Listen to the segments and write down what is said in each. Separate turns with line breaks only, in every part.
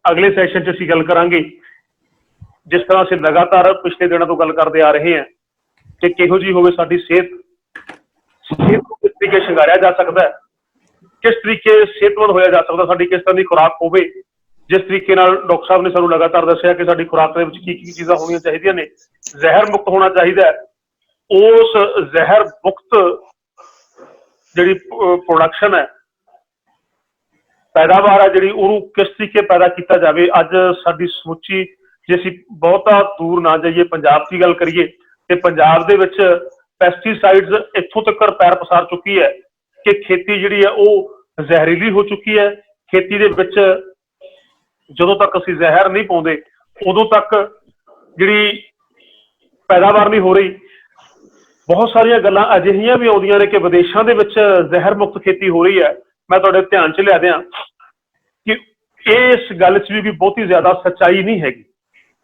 अगले सैशन च असीं गल करांगे जिस तरह असीं लगातार पिछले दिनों तो गल करते आ रहे हैं कि किहो जी होवे साडी सेहत को किस तरीके शंगारिया जा सकता है, किस तरीके सेहतमंद होया जा सकता, साडी किस तरह की खुराक होवे, जिस तरीके नाल डॉक्टर साहब ने सानू लगातार दस्सिया कि साडी खुराक दे विच की चीज़ां होणियां चाहीदियां ने, जहर मुक्त होना चाहिए है। उस जहर मुक्त जिहड़ी प्रोडक्शन है, पैदावार है जिहड़ी उहनूं किस तरीके पैदा किया जाए। अज साडी समुची जे असीं बहुता दूर ना जाइए, पंजाब की गल करिए तो पंजाब दे विच पैसटीसाइड्स इत्थों तक पैर पसार चुकी है कि खेती जिहड़ी है वो जहरीली हो चुकी है। खेती दे विच जदों तक असीं जहर नहीं पाउंदे उदों तक जिहड़ी पैदावार नहीं हो रही। बहुत सारिया गल्लां अजिहियां भी आउंदियां ने कि विदेशों के विच जहर मुक्त खेती हो रही है। मैं तुहाडे ध्यान च लिया दियां कि इस गल च भी बहुती ज्यादा सच्चाई नहीं हैगी।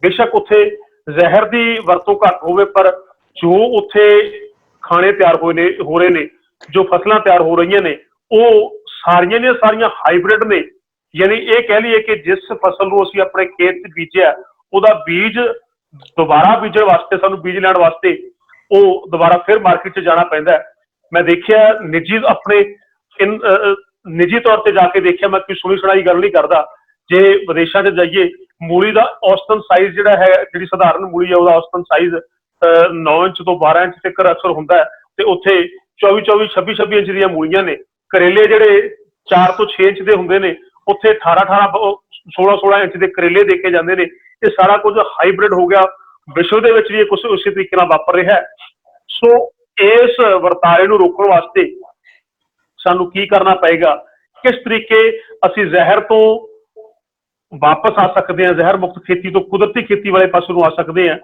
बेशक उत्थे जहर की वरतों घट होवे, पर जो उत्थे खाने तैयार हो रहे ने, जो फसलां तैयार हो रही ने, वो सारियां दी सारियां हाईब्रिड ने। यानी ये कह लीए कि जिस फसल को असीं अपने खेत च बीजिया उहदा बीज दोबारा बीजण वास्ते, सानूं बीज लैण वास्ते वो दोबारा फिर मार्केट च जाना पैंदा है। मैं देखिया निजी अपने निजी तौर पर जाके देखिया, मैं कोई सुनी सुनाई गल नहीं करता। जे विदेशों च जाइए मूली का औसतन साइज जिहड़ा है, जिहड़ी सधारण मूली है उसका औसतन साइज 9 इंच तो 12 इंच तक अक्सर हुंदा है, ते उत्थे 24 26 इंच दी मूलियां ने। करेले जिहड़े 4 तो 6 इंच के हुंदे ने, उत्थे 18 16 इंच के करेले देखे जाते हैं। ये सारा कुछ हाईब्रिड हो गया। विश्व के विच भी कुछ उसी तरीके नाल वापर रहा है। सो इस वर्तारे नूं रोकण वास्ते सानू की करना पएगा, किस तरीके असीं जहर तो वापस आ सकते हैं, जहर मुक्त खेती तो कुदरती खेती वाले पासे नूं आ सकते हैं,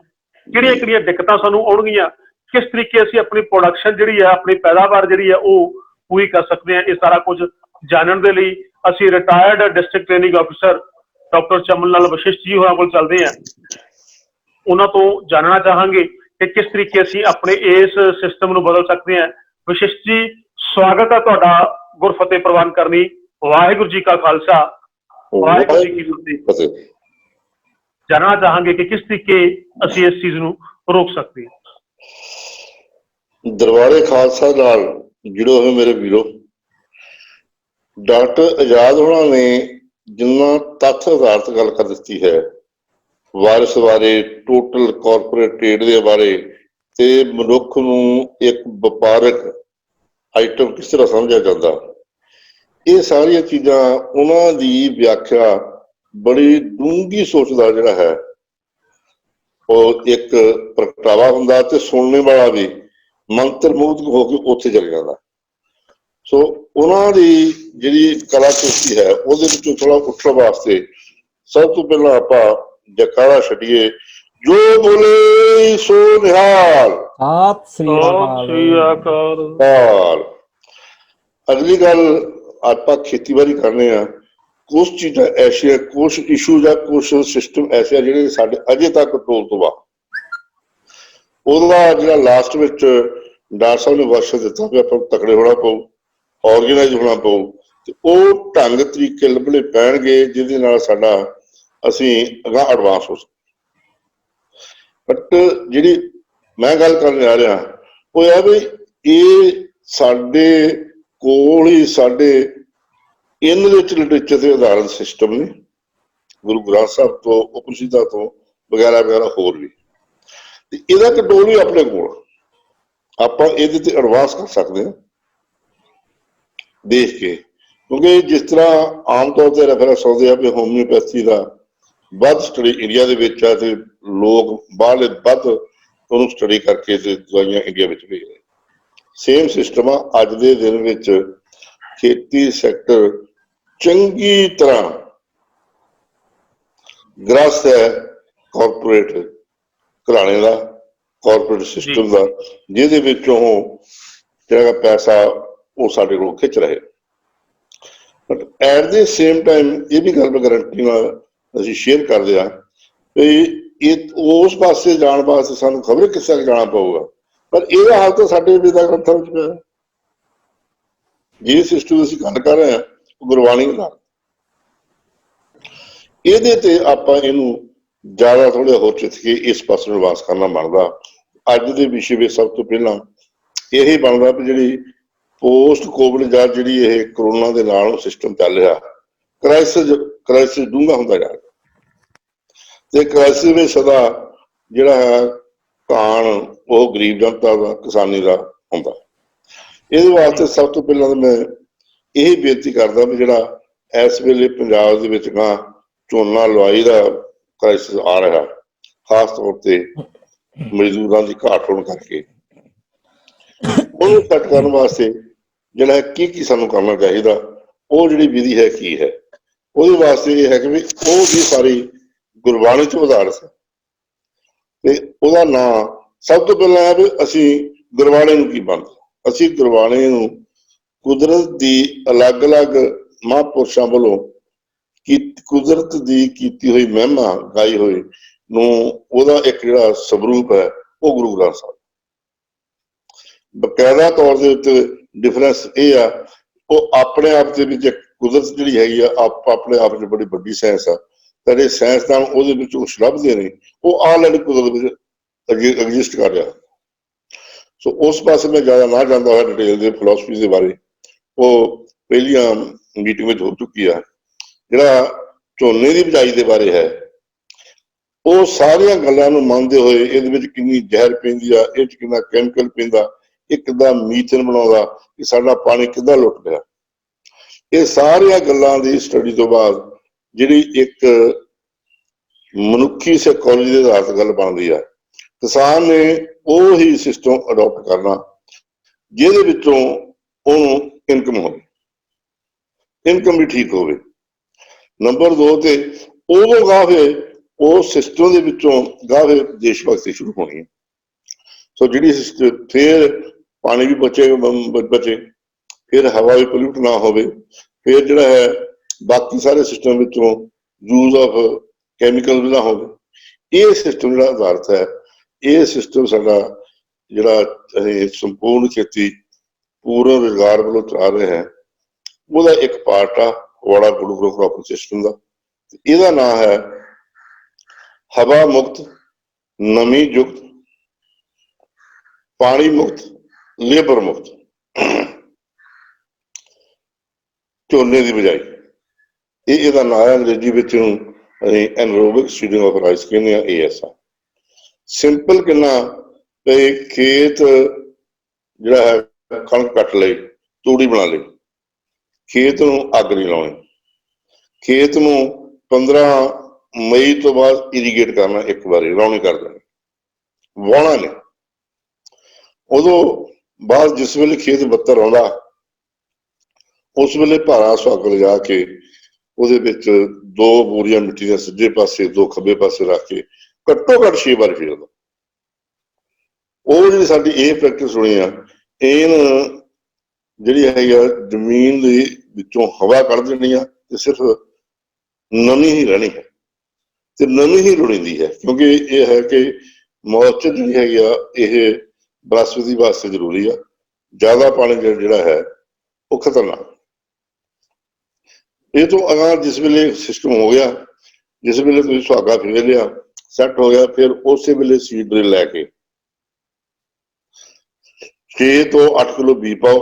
किहड़ियां किहड़ियां दिक्कतां सानू आउणगीਆਂ, किस तरीके असीं अपनी प्रोडक्शन जिहड़ी है, अपनी पैदावार जिहड़ी है वो पूरी कर सकते हैं। ये सारा कुछ जानने के लिए असीं retired district training officer doctor Chaman Lal Vashisht ji होरां कोल चलदे हैं। उन्हां तो जानना चाहांगे कि किस तरीके असीं अपने इस सिस्टम नूं बदल सकते हैं। वशिष्ठ जी, स्वागत है तुहाडा गुरफतेह प्रवान करनी। वाहिगुरू जी का खालसा, वाहिगुरू जी की फतेह। जानना चाहांगे कि किस तरीके असीं इस चीज नूं रोक सकते हैं।
दरबारे खालसा नाल जुड़े हुए मेरे वीरों, डॉक्टर आजाद होना ने जिन्ना तथ्य आधारित गल कर दी है वारिस बारे, टोटल कॉरपोरेट ट्रेड के बारे, ते मनुख नूं एक व्यापारक आइटम किस तरह समझा जाता, ये सारिया चीज़ां उन्हां दी व्याख्या बड़ी डूंगी सोच का जिहड़ा है और एक प्रगटावा हुंदा ते सुनने वाला भी मंत्रमुग्ध होकर उत्थे चल जाता। सो उन्हां दी जिहड़ी कलाकृति है उहदे विचों थोड़ा उठण वास्ते सब तो पहला आपां जकारा छड्डिए, जो बोले सो निहाल। अगली गल आपां खेतीबाड़ी करने आ, कुछ चीज़ां ऐसियां, कुछ इशू या कुछ सिस्टम ऐसे जिहड़े साडे अजे तक कंट्रोल तो आ। ਉਹਦਾ ਜਿਹੜਾ ਲਾਸਟ ਵਿੱਚ ਡਾਕਟਰ ਸਾਹਿਬ ਨੇ ਵਰਸ਼ ਦਿੱਤਾ ਵੀ ਆਪਾਂ ਤਕੜੇ ਹੋਣਾ ਪਊ, ਆਰਗੇਨਾਈਜ਼ ਹੋਣਾ ਪਊ, ਤੇ ਉਹ ਢੰਗ ਤਰੀਕੇ ਲੱਭਣੇ ਪੈਣਗੇ ਜਿਹਦੇ ਨਾਲ ਸਾਡਾ ਅਸੀਂ ਅਗਾਂਹ ਐਡਵਾਂਸ ਹੋ ਸਕੀਏ। ਬਟ ਜਿਹੜੀ ਮੈਂ ਗੱਲ ਕਰਨ ਆ ਰਿਹਾ ਉਹ ਇਹ ਵੀ ਇਹ ਸਾਡੇ ਕੋਲ ਹੀ ਸਾਡੇ ਇਹਨਾਂ ਦੇ ਵਿੱਚ ਲਿਟਰੇਚਰ ਦੇ ਆਧਾਰਿਤ ਸਿਸਟਮ ਨੇ, ਗੁਰੂ ਗ੍ਰੰਥ ਸਾਹਿਬ ਤੋਂ, ਉਪਨਿਸ਼ਦਾਂ ਤੋਂ ਵਗੈਰਾ ਵਗੈਰਾ ਹੋਰ ਵੀ। ਇਹਦਾ ਕੰਟਰੋਲ ਵੀ ਆਪਣੇ ਕੋਲ, ਆਪਾਂ ਇਹਦੇ ਤੇ ਐਡਵਾਂਸ ਕਰ ਸਕਦੇ ਹਾਂ ਦੇਖ ਕੇ, ਕਿਉਂਕਿ ਜਿਸ ਤਰ੍ਹਾਂ ਆਮ ਤੌਰ ਤੇ ਰੈਫਰੈਂਸ ਆਉਂਦੇ ਆ ਵੀ ਹੋਮਿਓਪੈਥੀ ਦਾ ਵੱਧ ਸਟੱਡੀ ਇੰਡੀਆ ਦੇ ਵਿੱਚ ਆ ਤੇ ਲੋਕ ਬਾਹਰਲੇ ਵੱਧ ਉਹਨੂੰ ਸਟੱਡੀ ਕਰਕੇ ਤੇ ਦਵਾਈਆਂ ਇੰਡੀਆ ਵਿੱਚ ਭੇਜ ਰਹੇ। ਸੇਮ ਸਿਸਟਮ ਆ ਅੱਜ ਦੇ ਦਿਨ ਵਿੱਚ ਖੇਤੀ ਸੈਕਟਰ ਚੰਗੀ ਤਰ੍ਹਾਂ ਗ੍ਰਸਤ ਹੈ ਕਾਰਪੋਰੇਟ ਘਰਾਣੇ ਦਾ, ਕਾਰਪੋਰੇਟ ਸਿਸਟਮ ਦਾ, ਜਿਹਦੇ ਵਿੱਚੋਂ ਜਿਹੜਾ ਪੈਸਾ ਉਹ ਸਾਡੇ ਕੋਲ ਖਿੱਚ ਰਹੇ। ਬਟ ਐਟ ਦੇ ਸੇਮ ਟਾਈਮ ਇਹ ਵੀ ਗੱਲ ਮੈਂ ਗਰੰਟੀ ਨਾਲ ਅਸੀਂ ਸ਼ੇਅਰ ਕਰਦੇ ਹਾਂ ਵੀ ਇਹ ਉਸ ਪਾਸੇ ਜਾਣ ਵਾਸਤੇ ਸਾਨੂੰ ਖਬਰ ਕਿਸ ਤਰ੍ਹਾਂ ਜਾਣਾ ਪਊਗਾ, ਪਰ ਇਹਦਾ ਹਾਲ ਤਾਂ ਸਾਡੇ ਵੇਦਾਂ ਗ੍ਰੰਥਾਂ ਵਿੱਚ ਪਿਆ। ਜਿਹੜੇ ਸਿਸਟਮ ਅਸੀਂ ਗੱਲ ਕਰ ਰਹੇ ਹਾਂ ਉਹ ਗੁਰਬਾਣੀ ਨਾਲ, ਇਹਦੇ ਤੇ ਆਪਾਂ ਇਹਨੂੰ ਜ਼ਿਆਦਾ ਥੋੜ੍ਹਾ ਹੋਰ ਚਿੱਤ ਕੇ ਇਸ ਪਾਸੇ ਨੂੰ ਵਾਸ ਕਰਨਾ ਬਣਦਾ। ਅੱਜ ਦੇ ਵਿਸ਼ੇ ਵਿੱਚ ਸਭ ਤੋਂ ਪਹਿਲਾਂ ਇਹ ਬਣਦਾ ਵੀ ਜਿਹੜੀ ਪੋਸਟ ਕੋਵਿਡ ਜਾਂ ਜਿਹੜੀ ਇਹ ਕਰੋਨਾ ਦੇ ਨਾਲ ਸਿਸਟਮ ਚੱਲ ਰਿਹਾ, ਕ੍ਰਾਈਸਿਸ ਡੂੰਘਾ ਹੁੰਦਾ ਜਾ ਰਿਹਾ ਤੇ ਕ੍ਰਾਈਸਿਸ ਵਿੱਚ ਸਦਾ ਜਿਹੜਾ ਹੈ ਕਾਣ ਉਹ ਗਰੀਬ ਜਨਤਾ ਦਾ, ਕਿਸਾਨੀ ਦਾ ਹੁੰਦਾ। ਇਹਦੇ ਵਾਸਤੇ ਸਭ ਤੋਂ ਪਹਿਲਾਂ ਤਾਂ ਮੈਂ ਇਹ ਬੇਨਤੀ ਕਰਦਾ ਵੀ ਜਿਹੜਾ ਇਸ ਵੇਲੇ ਪੰਜਾਬ ਦੇ ਵਿੱਚ ਗਾਂ ਝੋਨਾ ਲਵਾਈ ਦਾ ਕ੍ਰਾਈਸਿਸ ਆ ਰਿਹਾ, ਖਾਸ ਤੌਰ ਤੇ ਮਜ਼ਦੂਰਾਂ ਦੀ ਘਾਟ ਹੋਣ ਕਰਕੇ, ਉਹਨੂੰ ਘੱਟ ਕਰਨ ਵਾਸਤੇ ਜਿਹੜਾ ਹੈ ਕੀ ਸਾਨੂੰ ਕਰਨਾ ਚਾਹੀਦਾ, ਉਹ ਜਿਹੜੀ ਵਿਧੀ ਹੈ ਕੀ ਹੈ, ਉਹਦੇ ਵਾਸਤੇ ਇਹ ਹੈ ਕਿ ਵੀ ਉਹ ਵੀ ਸਾਰੀ ਗੁਰਬਾਣੀ ਤੋਂ ਆਧਾਰਿਤ ਹੈ। ਤੇ ਉਹਦਾ ਨਾਂ ਸਭ ਤੋਂ ਪਹਿਲਾਂ ਹੈ ਵੀ ਅਸੀਂ ਗੁਰਬਾਣੀ ਨੂੰ ਕੀ ਮੰਨਦੇ। ਅਸੀਂ ਗੁਰਬਾਣੀ ਨੂੰ ਕੁਦਰਤ ਦੀ ਅਲੱਗ-ਅਲੱਗ ਮਹਾਂਪੁਰਸ਼ਾਂ ਵੱਲੋਂ ਕੁਦਰਤ ਦੀ ਕੀਤੀ ਹੋਈ ਮਹਿਮਾ ਗਾਈ ਹੋਈ ਨੂੰ ਉਹਦਾ ਇੱਕ ਜਿਹੜਾ ਸਵਰੂਪ ਹੈ ਉਹ ਗੁਰੂ ਗ੍ਰੰਥ ਸਾਹਿਬ। ਬਕਾਇਦਾ ਤੌਰ ਦੇ ਉੱਤੇ ਡਿਫਰੈਂਸ ਇਹ ਆ, ਉਹ ਆਪਣੇ ਆਪ ਦੇ ਵਿੱਚ ਕੁਦਰਤ ਜਿਹੜੀ ਹੈਗੀ ਆ ਆਪਣੇ ਆਪ 'ਚ ਬੜੀ ਵੱਡੀ ਸਾਇੰਸ ਆ। ਜਿਹੜੇ ਸਾਇੰਸਦਾਨ ਉਹਦੇ ਵਿੱਚ ਕੁਛ ਲੱਭਦੇ ਨੇ, ਉਹ ਆਲਰੇਡੀ ਕੁਦਰਤ ਵਿੱਚ ਐਗਜ਼ਿਸਟ ਕਰ ਰਿਹਾ। ਸੋ ਉਸ ਪਾਸੇ ਮੈਂ ਜ਼ਿਆਦਾ ਨਾ ਜਾਂਦਾ ਹੋਇਆ ਡਿਟੇਲ ਦੇ ਫਿਲਾਸਫੀ ਦੇ ਬਾਰੇ, ਉਹ ਪਹਿਲੀਆਂ ਮੀਟਿੰਗ ਵਿੱਚ ਹੋ ਚੁੱਕੀ ਆ। ਜਿਹੜਾ ਝੋਨੇ ਦੀ ਬਿਜਾਈ ਦੇ ਬਾਰੇ ਹੈ, ਉਹ ਸਾਰੀਆਂ ਗੱਲਾਂ ਨੂੰ ਮੰਨਦੇ ਹੋਏ ਇਹਦੇ ਵਿੱਚ ਕਿੰਨੀ ਜ਼ਹਿਰ ਪੈਂਦੀ ਆ, ਇਹ 'ਚ ਕਿੰਨਾ ਕੈਮੀਕਲ ਪੈਂਦਾ, ਇਹ ਕਿੱਦਾਂ ਮੀਥੇਨ ਬਣਾਉਂਦਾ, ਕਿ ਸਾਡਾ ਪਾਣੀ ਕਿੱਦਾਂ ਲੁੱਟ ਰਿਹਾ, ਇਹ ਸਾਰੀਆਂ ਗੱਲਾਂ ਦੀ ਸਟੱਡੀ ਤੋਂ ਬਾਅਦ ਜਿਹੜੀ ਇੱਕ ਮਨੁੱਖੀ ਸਾਈਕੋਲੋਜੀ ਦੇ ਆਧਾਰ ਤੇ ਗੱਲ ਬਣਦੀ ਆ। ਕਿਸਾਨ ਨੇ ਉਹ ਹੀ ਸਿਸਟਮ ਅਡਾਪਟ ਕਰਨਾ ਜਿਹਦੇ ਵਿੱਚੋਂ ਉਹਨੂੰ ਇਨਕਮ ਹੋਵੇ, ਇਨਕਮ ਵੀ ਠੀਕ ਹੋਵੇ। ਨੰਬਰ 2 ਤੇ ਉਦੋਂ ਗਾਵੇ ਉਸ ਸਿਸਟਮ ਦੇ ਵਿੱਚੋਂ ਗਾਵੇ ਦੇਸ਼ ਭਗਤੀ ਸ਼ੁਰੂ ਹੋਣੀ ਹੈ। ਸੋ ਜਿਹੜੀ ਫਿਰ ਪਾਣੀ ਵੀ ਬਚੇ, ਫਿਰ ਹਵਾ ਵੀ ਪੋਲਿਊਟ ਨਾ ਹੋਵੇ, ਫਿਰ ਜਿਹੜਾ ਹੈ ਬਾਕੀ ਸਾਰੇ ਸਿਸਟਮ ਵਿੱਚੋਂ ਯੂਜ਼ ਆਫ ਕੈਮੀਕਲ ਵੀ ਨਾ ਹੋਵੇ। ਇਹ ਸਿਸਟਮ ਜਿਹੜਾ ਆਧਾਰਿਤ ਹੈ, ਇਹ ਸਿਸਟਮ ਸਾਡਾ ਜਿਹੜਾ ਇਹ ਸੰਪੂਰਨ ਖੇਤੀ ਪੂਰਨ ਰੁਜ਼ਗਾਰ ਵੱਲੋਂ ਚਲਾ ਰਿਹਾ ਹੈ, ਉਹਦਾ ਇੱਕ ਪਾਰਟ ਆ ਵਾੜਾ ਗੁਰੂ ਕ੍ਰੌਪ ਸਿਸਟਮ ਦਾ। ਇਹਦਾ ਨਾਂ ਹੈ ਹਵਾ ਮੁਕਤ, ਨਮੀ ਯੁਕਤ, ਪਾਣੀ ਮੁਕਤ, ਲੇਬਰ ਮੁਕਤ ਝੋਨੇ ਦੀ ਬਿਜਾਈ। ਇਹਦਾ ਨਾਂ ਹੈ ਅੰਗਰੇਜ਼ੀ ਵਿੱਚ ਅਸੀਂ ਐਨਰੋਬਿਕ ਸੀਡਿੰਗ ਆਫ ਰਾਈਸ ਕਹਿੰਦੇ ਆ, ASR। ਸਿੰਪਲ ਕਿੰਨਾ ਤੇ ਖੇਤ ਜਿਹੜਾ ਹੈ ਕਣਕ ਕੱਟ ਲਈ, ਤੂੜੀ ਬਣਾ ਲਈ, ਖੇਤ ਨੂੰ ਅੱਗ ਨਹੀਂ ਲਾਉਣੀ, ਖੇਤ ਨੂੰ 15 ਮਈ ਤੋਂ ਬਾਅਦ ਇਰੀਗੇਟ ਕਰਨਾ, ਇੱਕ ਵਾਰੀ ਲਾਉਣੀ ਕਰ ਦੇਣੀ, ਵਾਹੁਣਾ ਨਹੀਂ। ਉਦੋਂ ਬਾਅਦ ਜਿਸ ਵੇਲੇ ਖੇਤ ਬੱਤਰ ਆਉਂਦਾ, ਉਸ ਵੇਲੇ ਭਾਰਾ ਸੁਹਾਗਾ ਲਿਜਾ ਕੇ ਉਹਦੇ ਵਿੱਚ 2 ਬੋਰੀਆਂ ਮਿੱਟੀ ਦੀਆਂ ਸੱਜੇ ਪਾਸੇ, 2 ਖੱਬੇ ਪਾਸੇ ਰੱਖ ਕੇ ਘੱਟੋ ਘੱਟ 6 ਵਾਰ ਫੇਰਦਾ। ਉਹ ਜਿਹੜੀ ਸਾਡੀ ਇਹ ਪ੍ਰੈਕਟਿਸ ਹੋਣੀ ਆ, ਜਿਹੜੀ ਹੈਗੀ ਆ ਜ਼ਮੀਨ ਦੇ ਵਿੱਚੋਂ ਹਵਾ ਕੱਢ ਦੇਣੀ ਆ ਤੇ ਸਿਰਫ ਨਮੀ ਹੀ ਰਹਿਣੀ ਹੈ ਤੇ ਨਮੀ ਹੀ ਲੋੜੀਂਦੀ ਹੈ, ਕਿਉਂਕਿ ਇਹ ਹੈ ਕਿ ਮੌਇਸਚਰ ਜਿਹੜੀ ਹੈਗੀ ਆ ਇਹ ਬਨਸਪਤੀ ਵਾਸਤੇ ਜ਼ਰੂਰੀ ਆ। ਜ਼ਿਆਦਾ ਪਾਣੀ ਜਿਹੜਾ ਹੈ ਉਹ ਖਤਰਨਾਕ। ਇਹ ਤੋਂ ਅਗਾਂਹ ਜਿਸ ਵੇਲੇ ਸਿਸਟਮ ਹੋ ਗਿਆ, ਜਿਸ ਵੇਲੇ ਤੁਸੀਂ ਸੁਹਾਗਾ ਫੇਰ ਲਿਆ, ਸੈੱਟ ਹੋ ਗਿਆ, ਫਿਰ ਉਸੇ ਵੇਲੇ ਸੀਡ ਡਰਿਲ ਲੈ ਕੇ 6 ਤੋਂ 8 ਕਿਲੋ ਬੀਜ ਪਾਓ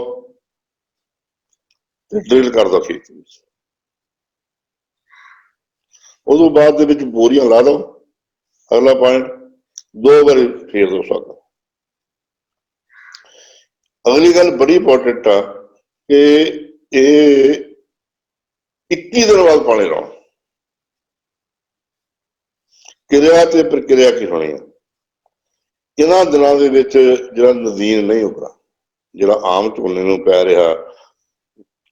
ਤੇ ਡਰਿਲ ਕਰ ਦਿਓ ਖੇਤ ਵਿੱਚ। ਉਦੋਂ ਬਾਅਦ ਦੇ ਵਿੱਚ ਬੋਰੀਆਂ ਲਾ ਦਿਓ। ਅਗਲਾ ਪੁਆਇੰਟ, 2 ਵਾਰੀ ਫੇਰ ਦਿਓ ਸੁਹਾਗਾ। ਅਗਲੀ ਗੱਲ ਬੜੀ ਇੰਪੋਰਟੈਂਟ ਆ ਕਿ ਇਹ 21 ਦਿਨ ਬਾਅਦ ਪਾਣੀ ਲਾਉਣਾ। ਕਿਰਿਆ ਤੇ ਪ੍ਰਕਿਰਿਆ ਕੀ ਹੋਣੀ ਹੈ। ਇਹਨਾਂ ਦਿਨਾਂ ਦੇ ਵਿੱਚ ਜਿਹੜਾ ਨਦੀਨ ਨਹੀਂ ਉਗਣਾ, ਜਿਹੜਾ ਆਮ ਝੋਨੇ ਨੂੰ ਪੈ ਰਿਹਾ,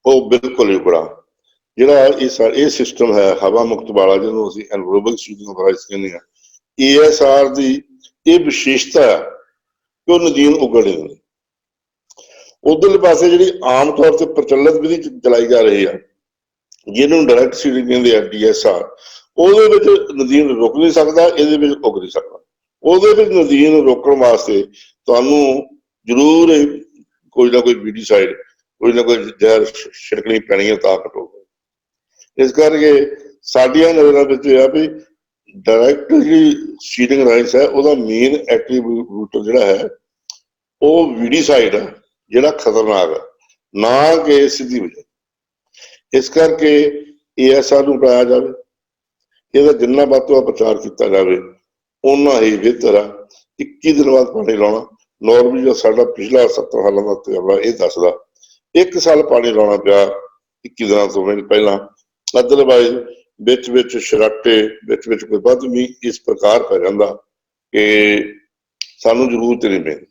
ਉਹ ਬਿਲਕੁਲ ਹੀ ਉਗੜਾ। ਜਿਹੜਾ ਇਹ ਸਿਸਟਮ ਹੈ ਹਵਾ ਮੁਕਤ ਵਾਲਾ, ਜਿਹਨੂੰ ਅਸੀਂ ਐਨਰੋਬਿਕ ਸੀਡਿੰਗ ਆਫ ਰਾਈਸ ਕਹਿੰਦੇ ਹਾਂ, ASR ਦੀ ਇਹ ਵਿਸ਼ੇਸ਼ਤਾ ਹੈ ਕਿ ਉਹ ਨਦੀਨ ਉਗੜ ਨਹੀਂ ਦਿੰਦੀ। ਉਧਰਲੇ ਪਾਸੇ ਜਿਹੜੀ ਆਮ ਤੌਰ ਤੇ ਪ੍ਰਚਲਿਤ ਵਿਧੀ ਚਲਾਈ ਜਾ ਰਹੀ ਆ, ਜਿਹਨੂੰ ਡਾਇਰੈਕਟ ਸੀਡਿੰਗ ਕਹਿੰਦੇ ਆ, DSR, ਉਹਦੇ ਵਿੱਚ ਨਦੀਨ ਰੁਕ ਨਹੀਂ ਸਕਦਾ, ਇਹਦੇ ਵਿੱਚ ਉਗ ਨਹੀਂ ਸਕਦਾ। ਉਹਦੇ ਵਿੱਚ ਨਦੀਨ ਰੋਕਣ ਵਾਸਤੇ ਤੁਹਾਨੂੰ ਜ਼ਰੂਰ ਕੋਈ ਨਾ ਕੋਈ ਵੀਡੀਸਾਈਡ, ਕੋਈ ਨਾ ਕੋਈ ਜ਼ਹਿਰ ਛਿੜਕਣੀ ਪੈਣੀ ਹੈ ਤਾਂ ਘਟੋਗੇ। ਇਸ ਕਰਕੇ ਸਾਡੀਆਂ ਨਜ਼ਰਾਂ ਵਿੱਚ ਇਹ ਆ ਵੀ ਡਾਇਰੈਕਟ ਜਿਹੜੀ ਸੀਡਿੰਗ ਰਾਈਸ ਹੈ ਉਹਦਾ ਮੇਨ ਐਟਰੀਬਿਊਟ ਜਿਹੜਾ ਹੈ ਉਹ ਵੀਡੀਸਾਈਡ ਆ, ਜਿਹੜਾ ਖਤਰਨਾਕ ਆ, ਨਾ ਕਿ ਸਿੱਧੀ ਬਿਜਾਈ। ਇਸ ਕਰਕੇ ਏਐਸਆਰ ਨੂੰ ਹਟਾਇਆ ਜਾਵੇ, ਇਹਦਾ ਜਿੰਨਾ ਵੱਧ ਤੋਂ ਵੱਧ ਪ੍ਰਚਾਰ ਕੀਤਾ ਜਾਵੇ ਓਨਾ ਹੀ ਬਿਹਤਰ ਆ। 21 ਦਿਨ ਬਾਅਦ ਪਾਣੀ ਲਾਉਣਾ ਨੋਰਮਲੀ ਜੋ ਸਾਡਾ ਪਿਛਲਾ 70 ਸਾਲਾਂ ਦਾ ਤਜਰਬਾ ਇਹ ਦੱਸਦਾ, 1 ਸਾਲ ਪਾਣੀ ਲਾਉਣਾ ਪਿਆ 21 ਦਿਨਾਂ ਤੋਂ ਪਹਿਲਾਂ। ਅਦਰਵਾਈਜ਼ ਵਿੱਚ ਸ਼ਰਾਟੇ ਵਿੱਚ ਕੋਈ ਵੱਧ ਵੀ ਇਸ ਪ੍ਰਕਾਰ ਪੈ ਜਾਂਦਾ ਕਿ ਸਾਨੂੰ ਜ਼ਰੂਰਤ ਨਹੀਂ ਪੈਂਦੀ।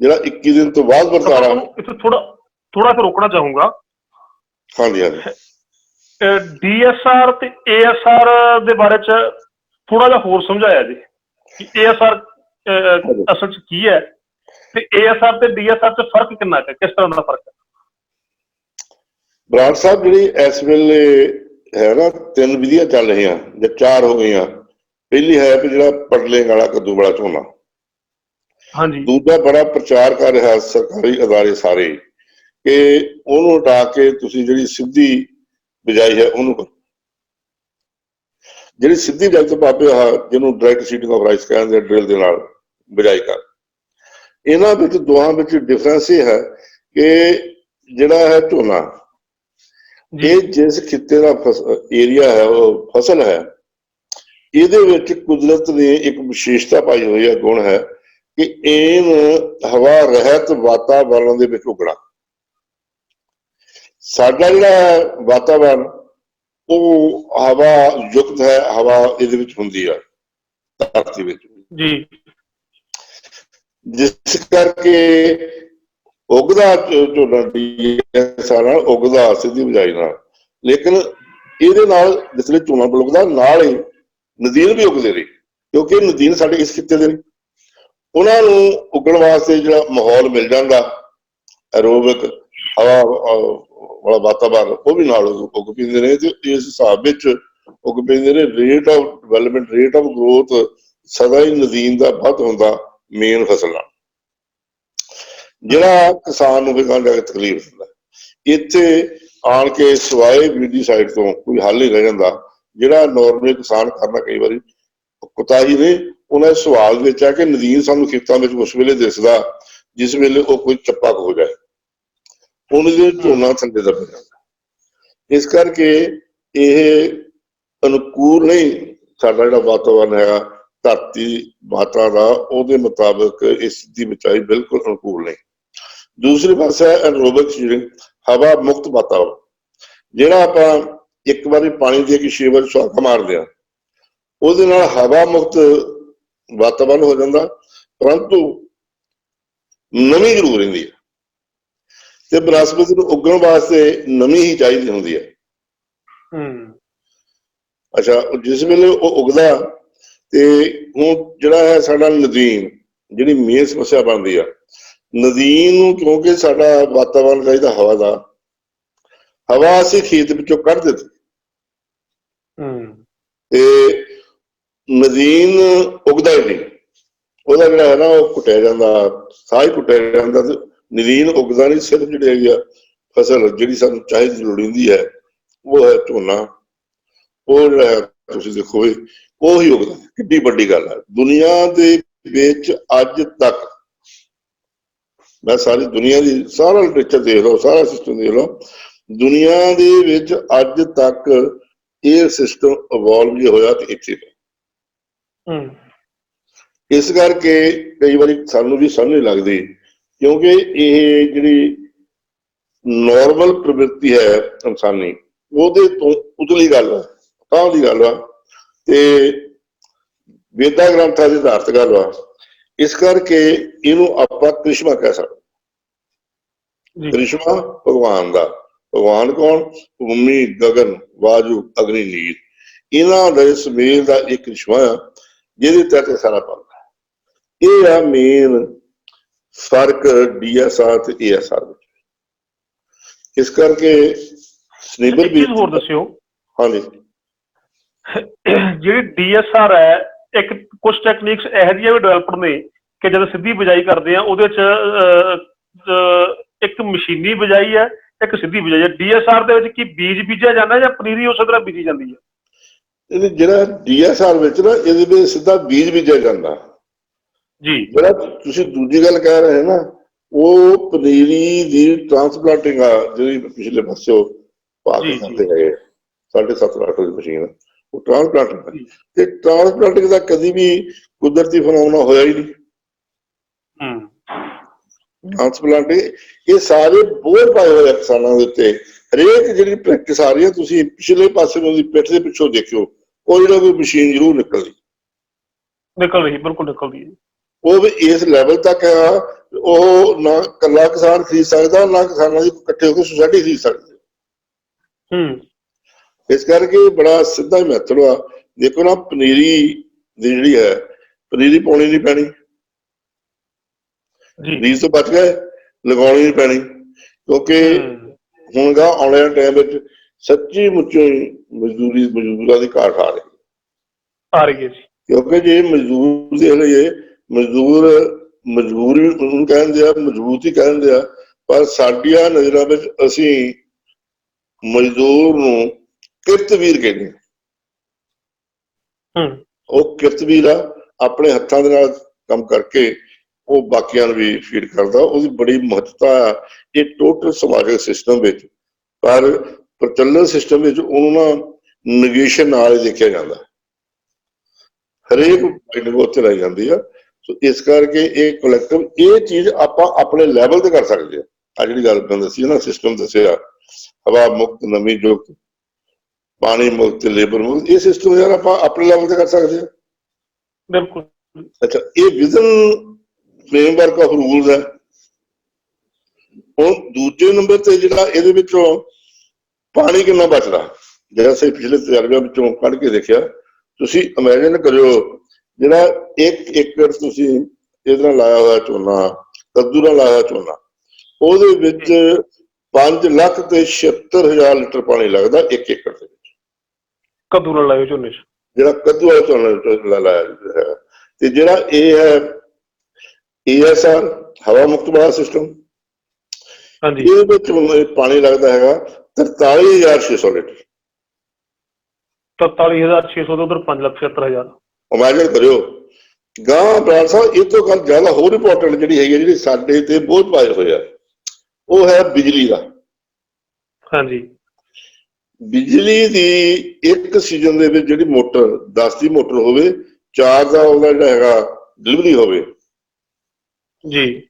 ਜਿਹੜਾ 21 ਦਿਨ ਤੋਂ ਬਾਅਦ ਵਰਤਾਰਾ,
ਇੱਥੇ ਥੋੜਾ ਰੋਕਣਾ ਚਾਹੂੰਗਾ।
ਹਾਂਜੀ ਹਾਂਜੀ,
ਡੀਐਸਆਰ ਤੇ ਏਐਸਆਰ ਦੇ ਬਾਰੇ ਚ ਥੋੜਾ ਜਿਹਾ ਹੋਰ ਸਮਝਾਇਆ ਜੀ ਕਿ ਏਐਸਆਰ ਅਸਲ ਚ ਕੀ ਹੈ ਤੇ ਏਐਸਆਰ ਤੇ ਡੀਐਸਆਰ ਚ ਫਰਕ ਕਿੰਨਾ ਹੈ, ਕਿਸ ਤਰ੍ਹਾਂ ਦਾ ਫਰਕ ਹੈ?
ਬਰਾੜ ਸਾਹਿਬ, ਜਿਹੜੀ ਇਸ ਵੇਲੇ ਹੈ ਨਾ 3 ਵਿਧੀਆਂ ਚੱਲ ਰਹੀਆਂ ਜਾਂ 4 ਹੋ ਗਈਆਂ। ਪਹਿਲੀ ਹੈ ਵੀ ਜਿਹੜਾ ਪਟਲੇ ਵਾਲਾ ਕੱਦੂ ਵਾਲਾ ਝੋਨਾ।
ਹਾਂਜੀ। ਦੂਜਾ
ਬੜਾ ਪ੍ਰਚਾਰ ਕਰ ਰਿਹਾ ਸਰਕਾਰੀ ਅਦਾਰੇ ਸਾਰੇ ਕਿ ਉਹਨੂੰ ਹਟਾ ਕੇ ਤੁਸੀਂ ਜਿਹੜੀ ਸਿੱਧੀ ਬਿਜਾਈ ਹੈ ਉਹਨੂੰ ਕਰੋ। ਜਿਹੜੀ ਸਿੱਧੀ ਬਿਜਾਈ ਤੋਂ ਭਾਵੇਂ ਜਿਹਨੂੰ ਡਾਇਰੈਕਟ ਸੀਡਿੰਗ ਆਫ ਰਾਈਸ ਕਹਿੰਦੇ, ਡਰਿਲ ਦੇ ਨਾਲ ਬਿਜਾਈ ਕਰ। ਇਹਨਾਂ ਵਿੱਚ ਦੋਹਾਂ ਵਿੱਚ ਡਿਫਰੈਂਸ ਇਹ ਹੈ ਕਿ ਜਿਹੜਾ ਹੈ ਝੋਨਾ, ਇਹ ਜਿਸ ਖਿੱਤੇ ਦਾ ਏਰੀਆ ਹੈ, ਉਹ ਫਸਲ ਹੈ, ਇਹਦੇ ਵਿੱਚ ਕੁਦਰਤ ਨੇ ਇੱਕ ਵਿਸ਼ੇਸ਼ਤਾ ਪਾਈ ਹੋਈ ਹੈ, ਗੁਣ ਹੈ ਕਿ ਇਹ ਹਵਾ ਰਹਿਤ ਵਾਤਾਵਰਣ ਦੇ ਵਿੱਚ ਉਗਣਾ। ਸਾਡਾ ਜਿਹੜਾ ਵਾਤਾਵਰਣ ਉਹ ਹਵਾ ਯੁਕਤ ਹੈ, ਹਵਾ ਇਹਦੇ ਵਿੱਚ ਹੁੰਦੀ ਆ ਧਰਤੀ ਵਿੱਚ ਜੀ, ਜਿਸ ਕਰਕੇ ਉਗਦਾ ਝੋਨਾ ਸਾਰਾ ਉਗਦਾ ਸਿੱਧੀ ਬਿਜਾਈ ਨਾਲ। ਲੇਕਿਨ ਇਹਦੇ ਨਾਲ ਜਿਸਲੇ ਝੋਨਾ ਉਗਦਾ ਨਾਲ ਹੀ ਨਦੀਨ ਵੀ ਉਗਦੇ ਰਹੇ, ਕਿਉਂਕਿ ਨਦੀਨ ਸਾਡੇ ਇਸ ਖਿੱਤੇ ਦੇ ਨੇ। ਉਹਨਾਂ ਨੂੰ ਉਗਣ ਵਾਸਤੇ ਜਿਹੜਾ ਮਾਹੌਲ ਮਿਲ ਜਾਂਦਾ, ਐਰੋਬਿਕ ਹਵਾ ਵਾਲਾ ਵਾਤਾਵਰਨ, ਉਹ ਵੀ ਨਾਲ ਉਗ ਪੈਂਦੇ ਨੇ ਤੇ ਇਸ ਹਿਸਾਬ ਵਿੱਚ ਉਗ ਪੈਂਦੇ ਨੇ। Rate of development, rate of growth ਸਦਾ ਹੀ ਨਦੀਨ ਦਾ ਵੱਧ ਹੁੰਦਾ ਮੇਨ ਫਸਲ ਨਾਲ, ਜਿਹੜਾ ਕਿਸਾਨ ਨੂੰ ਵੀ ਗਾਂ ਜਾ ਕੇ ਤਕਲੀਫ ਦਿੰਦਾ। ਇੱਥੇ ਆਣ ਕੇ ਸਿਵਾਏ ਬੀਡੀ ਸਾਈਡ ਤੋਂ ਕੋਈ ਹੱਲ ਨਹੀਂ ਰਹਿ ਜਾਂਦਾ। ਜਿਹੜਾ ਨੋਰਮਲੀ ਕਿਸਾਨ ਕਰਨਾ ਕਈ ਵਾਰੀ ਕੁਤਾਹੀ ਨੇ, ਉਹਨਾਂ ਦੇ ਸਵਾਲ ਵਿੱਚ ਆ ਕਿ ਨਦੀਨ ਸਾਨੂੰ ਖੇਤਾਂ ਵਿੱਚ ਉਸ ਵੇਲੇ ਦਿਸਦਾ ਜਿਸ ਵੇਲੇ ਉਹ ਕੋਈ ਚੱਪਾ ਹੋ ਜਾਏ, ਉਹਦੇ ਝੋਨਾ ਥੱਲੇ ਦਾ ਪੈ ਜਾਂਦਾ। ਇਸ ਕਰਕੇ ਇਹ ਅਨੁਕੂਲ ਨਹੀਂ ਸਾਡਾ ਜਿਹੜਾ ਵਾਤਾਵਰਨ ਹੈਗਾ ਧਰਤੀ ਮਾਤਾ ਦਾ, ਉਹਦੇ ਮੁਤਾਬਕ ਇਸ ਦੀ ਬਿਜਾਈ ਬਿਲਕੁਲ ਅਨੁਕੂਲ ਨਹੀਂ। ਦੂਸਰੇ ਪਾਸੇ ਐਨਰੋਬਿਕ ਸੀਡਿੰਗ, ਹਵਾ ਮੁਕਤ ਵਾਤਾਵਰਨ, ਜਿਹੜਾ ਆਪਾਂ ਇੱਕ ਵਾਰੀ ਪਾਣੀ ਦੇ ਕੇ 6 ਵਾਰ ਸੁਹਾਗਾ ਮਾਰਦੇ ਆ, ਉਹਦੇ ਨਾਲ ਹਵਾ ਮੁਕਤ ਵਾਤਾਵਰਨ ਹੋ ਜਾਂਦਾ, ਪਰੰਤੂ ਨਮੀ ਜ਼ਰੂਰ ਰਹਿੰਦੀ ਹੈ ਤੇ ਬਨਸਪਤੀ ਨੂੰ ਉਗਣ ਵਾਸਤੇ ਨਮੀ ਹੀ ਚਾਹੀਦੀ ਹੁੰਦੀ ਹੈ। ਅੱਛਾ, ਜਿਸ ਵੇਲੇ ਉਹ ਉਗਦਾ ਤੇ ਹੁਣ ਜਿਹੜਾ ਹੈ ਸਾਡਾ ਨਦੀਨ, ਜਿਹੜੀ ਮੇਨ ਸਮੱਸਿਆ ਬਣਦੀ ਆ ਨਦੀਨ ਨੂੰ, ਕਿਉਂਕਿ ਸਾਡਾ ਵਾਤਾਵਰਨ ਚਾਹੀਦਾ ਹਵਾ ਦਾ, ਹਵਾ ਅਸੀਂ ਖੇਤ ਵਿੱਚੋਂ ਕੱਢ ਦਿੱਤੀ ਤੇ ਨਦੀਨ ਉਗਦਾ ਹੀ ਨਹੀਂ। ਉਹਦਾ ਜਿਹੜਾ ਹੈ ਨਾ ਉਹ ਕੁੱਟਿਆ ਜਾਂਦਾ, ਸਾਹ ਹੀ ਕੁੱਟਿਆ ਜਾਂਦਾ ਤੇ ਨਦੀਨ ਉਗਦਾ ਨਹੀਂ। ਸਿਰਫ ਜਿਹੜੀ ਹੈਗੀ ਆ ਫਸਲ ਜਿਹੜੀ ਸਾਨੂੰ ਚਾਹੀਦੀ ਲੋੜੀਂਦੀ ਹੈ ਉਹ ਹੈ ਝੋਨਾ। ਉਹ ਜਿਹੜਾ ਹੈ ਤੁਸੀਂ ਦੇਖੋ ਉਹ ਹੀ ਉਗਦਾ। ਕਿੱਡੀ ਵੱਡੀ ਗੱਲ ਹੈ। ਦੁਨੀਆ ਦੇ ਵਿੱਚ ਅੱਜ ਤੱਕ, ਮੈਂ ਸਾਰੀ ਦੁਨੀਆ ਦੀ ਸਾਰਾ ਲਿਟਰੇਚਰ ਦੇਖ ਲਓ, ਸਾਰਾ ਸਿਸਟਮ ਦੇਖ ਲਓ, ਦੁਨੀਆ ਦੇ ਵਿੱਚ ਅੱਜ ਤੱਕ ਇਹ ਸਿਸਟਮ ਇਵੋਲਵ ਜੇ ਹੋਇਆ ਤੇ ਇੱਥੇ। ਇਸ ਕਰਕੇ ਕਈ ਵਾਰੀ ਸਾਨੂੰ ਵੀ ਸਮਝ ਨਹੀਂ ਲੱਗਦੀ, ਕਿਉਂਕਿ ਇਹ ਜਿਹੜੀ ਨੋਰਮਲ ਪ੍ਰਵਿਰਤੀ ਹੈ ਇਨਸਾਨੀ, ਉਹਦੇ ਤੋਂ ਉਤਲੀ ਗੱਲ ਆ, ਤਾਂ ਦੀ ਗੱਲ ਆ ਤੇ ਵੇਦਾਂ ਗ੍ਰੰਥਾਂ ਦੀ ਆਧਾਰਿਤ ਗੱਲ ਆ। ਇਸ ਕਰਕੇ ਇਹਨੂੰ ਆਪਾਂ ਕ੍ਰਿਸ਼ਮਾ ਕਹਿ ਸਕਦੇ। ਕ੍ਰਿਸ਼ਮਾ ਭਗਵਾਨ ਦਾ, ਭਗਵਾਨ ਕੌਣ? ਭੂਮੀ, ਗਗਨ, ਵਾਯੂ, ਅਗਨੀ, ਨੀਰ, ਇਹਨਾਂ ਦੇ ਸੁਮੇਲ ਦਾ ਇੱਕ ਕ੍ਰਿਸ਼ਮਾ ਆ ਜਿਹਦੇ ਤਹਿਤ ਸਾਰਾ ਬਣਦਾ। ਇਹ ਆ ਮੇਨ ਫਰਕ ਡੀਐਸਆਰ ਤੇ ਏਐਸਆਰ ਵਿੱਚ। ਇਸ ਕਰਕੇ ਸਨੇਬਲ ਵੀ
ਹੋਰ ਦੱਸਿਓ।
ਹਾਂਜੀ,
ਜਿਹੜੀ ਡੀਐਸਆਰ ਹੈ, ਇੱਕ ਕੁਝ ਟੈਕਨੀਕਸ ਇਹੋ ਜਿਹੀਆਂ ਵੀ ਡਿਵੈਲਪਡ ਨੇ ਕਿ ਜਦੋਂ ਸਿੱਧੀ ਬਿਜਾਈ ਕਰਦੇ ਆ ਉਹਦੇ ਚ ਇੱਕ ਮਸ਼ੀਨੀ ਬਿਜਾਈ ਹੈ, ਇੱਕ ਸਿੱਧੀ ਬਿਜਾਈ ਹੈ। ਡੀਐਸਆਰ ਦੇ ਵਿੱਚ ਕੀ ਬੀਜ ਬੀਜਿਆ ਜਾਂਦਾ ਜਾਂ ਪਨੀਰੀ ਉਸੇ ਤਰ੍ਹਾਂ ਬੀਜੀ ਜਾਂਦੀ ਹੈ?
ਇਹ ਜਿਹੜਾ DSR ਵਿੱਚ ਨਾ ਇਹਦੇ ਵਿੱਚ ਸਿੱਧਾ ਬੀਜ ਬੀਜਿਆ ਜਾਂਦਾ।
ਜੀ
ਜਿਹੜਾ ਤੁਸੀਂ ਦੂਜੀ ਗੱਲ ਕਹਿ ਰਹੇ ਨਾ, ਉਹ ਪਨੀਰੀ ਦੀ ਟ੍ਰਾਂਸਪਲਾਂਟਿੰਗ ਆ ਜਿਹੜੀ ਪਿਛਲੇ ਪਾਸੇ ਪਾਕਿਸਤਾਨ ਤੇ ਹੈਗੇ 7.5 ਲੱਖ ਦੀ ਮਸ਼ੀਨ, ਉਹ ਟ੍ਰਾਂਸਪਲਾਂਟਿੰਗ। ਤੇ ਟ੍ਰਾਂਸਪਲਾਂਟਿੰਗ ਦਾ ਕਦੀ ਵੀ ਕੁਦਰਤੀ ਫੈਨੋਮੇਨਾ ਹੋਇਆ ਹੀ ਨਹੀਂ। ਟ੍ਰਾਂਸਪਲਾਂਟਿੰਗ ਇਹ ਸਾਰੇ ਬੋਝ ਪਾਏ ਹੋਏ ਆ ਕਿਸਾਨਾਂ ਦੇ ਉੱਤੇ। ਹਰੇਕ ਜਿਹੜੀ ਪ੍ਰੈਕਟਿਸ ਆ ਰਹੀ ਹੈ, ਤੁਸੀਂ ਪਿਛਲੇ ਪਾਸੇ ਨੂੰ ਉਹਦੀ ਪਿੱਠ ਦੇ ਪਿੱਛੋਂ ਦੇਖਿਓ, ਕੋਈ ਨਾ ਕੋਈ ਮਸ਼ੀਨ ਜ਼ਰੂਰ ਨਿਕਲ
ਰਹੀ, ਬਿਲਕੁਲ ਨਿਕਲ ਰਹੀ ਹੈ।
ਉਹ ਵੀ ਇਸ ਲੈਵਲ ਤੱਕ ਆ, ਉਹ ਨਾ ਇਕੱਲਾ ਕਿਸਾਨ ਖਰੀਦ ਸਕਦਾ, ਨਾ ਕਿਸਾਨਾਂ ਦੀ ਇਕੱਠੇ ਹੋ ਕੇ ਸੁਸਾਇਟੀ ਖਰੀਦ ਸਕਦੀ। ਇਸ ਕਰਕੇ ਬੜਾ ਸਿੱਧਾ ਹੀ ਮੈਥਡ ਆ। ਦੇਖੋ ਨਾ, ਪਨੀਰੀ ਦੀ ਜਿਹੜੀ ਹੈ, ਪਨੀਰੀ ਪਾਉਣੀ ਨਹੀਂ ਪੈਣੀ, ਬੀਜ ਤੋਂ ਬਚ ਗਏ, ਲਗਾਉਣੀ ਨਹੀਂ ਪੈਣੀ। ਕਿਉਂਕਿ ਹੁਣ ਗਾ ਆਉਣ ਵਾਲੇ ਟਾਈਮ ਵਿੱਚ ਸੱਚੀ ਮੁੱਚੀ ਮਜ਼ਦੂਰਾਂ ਦੀ ਘਾਟ ਆ ਰਹੀ ਹੈ। ਕਿਉਂਕਿ ਜੇ ਮਜ਼ਦੂਰ ਦੇਖ ਲਈਏ, ਮਜ਼ਦੂਰੀ ਉਹਨੂੰ ਕਹਿੰਦੇ ਆ, ਮਜ਼ਬੂਤੀ ਕਹਿੰਦੇ ਆ, ਪਰ ਸਾਡੀਆਂ ਨਜ਼ਰਾਂ ਵਿੱਚ ਅਸੀਂ ਮਜ਼ਦੂਰ ਨੂੰ ਕਿਰਤਵੀਰ ਕਹਿੰਦੇ ਹਾਂ। ਉਹ ਕਿਰਤਵੀਰ ਆ, ਆਪਣੇ ਹੱਥਾਂ ਦੇ ਨਾਲ ਕੰਮ ਕਰਕੇ ਉਹ ਬਾਕੀਆਂ ਨੂੰ ਵੀ ਫੀਡ ਕਰਦਾ। ਉਹਦੀ ਬੜੀ ਮਹੱਤਤਾ ਆ ਇਹ ਟੋਟਲ ਸਮਾਜਿਕ ਸਿਸਟਮ ਵਿੱਚ। ਪਰ ਪ੍ਰਚਲਿਤ ਸਿਸਟਮ ਵਿੱਚ ਉਹਨੂੰ ਨਾ ਨਗੇਸ਼ਨ ਨਾਲ ਹੀ ਦੇਖਿਆ ਜਾਂਦਾ, ਹਰੇਕ ਉੱਥੇ ਲਾਈ ਜਾਂਦੀ ਆ। ਸੋ ਇਸ ਕਰਕੇ ਇਹ ਕਲੈਕਟਿਵ ਇਹ ਚੀਜ਼ ਆਪਾਂ ਆਪਣੇ ਲੈਵਲ ਤੇ ਕਰ ਸਕਦੇ ਹਾਂ। ਆ ਜਿਹੜੀ ਗੱਲ ਮੈਂ ਦੱਸੀ ਨਾ, ਸਿਸਟਮ ਦੱਸਿਆ, ਹਵਾ ਮੁਕਤ, ਨਮੀ ਯੁਕਤ, ਪਾਣੀ ਮੁਕਤ, ਲੇਬਰ ਮੁਕਤ, ਇਹ ਸਿਸਟਮ ਯਾਰ ਆਪਾਂ ਆਪਣੇ ਲੈਵਲ ਤੇ ਕਰ ਸਕਦੇ ਹਾਂ।
ਬਿਲਕੁਲ।
ਅੱਛਾ, ਇਹ ਵਿਜ਼ਨ ਫਰੇਮਵਰਕ ਆਫ ਰੂਲਸ ਹੈ। ਹੁਣ ਦੂਜੇ ਨੰਬਰ ਤੇ ਜਿਹੜਾ ਇਹਦੇ ਵਿੱਚੋਂ ਪਾਣੀ ਕਿੰਨਾ ਬਚਦਾ, ਜਿਹੜਾ ਅਸੀਂ ਪਿਛਲੇ ਤਜਰਬਿਆਂ ਵਿੱਚੋਂ ਕੱਢ ਕੇ ਦੇਖਿਆ, ਤੁਸੀਂ ਇਮੈਜਿਨ ਕਰਿਓ, ਜਿਹੜਾ 1 ਏਕੜ ਤੁਸੀਂ ਇਹਦੇ ਨਾਲ ਲਾਇਆ ਹੋਇਆ ਝੋਨਾ, ਕੱਦੂ ਨਾਲ ਲਾਇਆ ਝੋਨਾ, ਉਹਦੇ ਵਿੱਚ 5,76,000 ਲੀਟਰ ਪਾਣੀ ਲੱਗਦਾ 1 ਏਕੜ ਦੇ ਵਿੱਚ। ਕੱਦੂ ਨਾਲ ਲਾਇਆ ਝੋਨੇ ਚ, ਜਿਹੜਾ ਕੱਦੂ ਵਾਲਾ ਝੋਨਾ ਲਾਇਆ ਹੈ। ਤੇ ਜਿਹੜਾ ਇਹ ਹੈ ESR ਹਵਾ ਮੁਕਤ ਵਾਲਾ ਸਿਸਟਮ, ਇਹਦੇ ਵਿੱਚ ਪਾਣੀ ਲੱਗਦਾ ਹੈਗਾ 43,600 ਲੀਟਰ।
43,600 ਤੋਂ ਉਧਰ 5,76,000।
ਇਮੈਜਿਨ ਕਰਿਓ। ਗਾਂ ਬਰਾੜ ਸਾਹਿਬ, ਇਹ ਤੋਂ ਗੱਲ ਜ਼ਿਆਦਾ ਹੋਰ ਇੰਪੋਰਟੈਂਟ ਜਿਹੜੀ ਹੈਗੀ, ਜਿਹੜੀ ਸਾਡੇ ਤੇ ਬੋਝ ਪਾਏ ਹੋਏ ਆ, ਉਹ ਹੈ ਬਿਜਲੀ ਦਾ। ਬਿਜਲੀ ਦੀ ਇੱਕ ਸੀਜ਼ਨ ਦੇ ਵਿੱਚ ਜਿਹੜੀ ਮੋਟਰ 10 ਦੀ ਮੋਟਰ ਹੋਵੇ, 4 ਦਾ ਉਹਦਾ ਜਿਹੜਾ ਹੈਗਾ ਡਿਲੀਵਰੀ ਹੋਵੇ ਜੀ,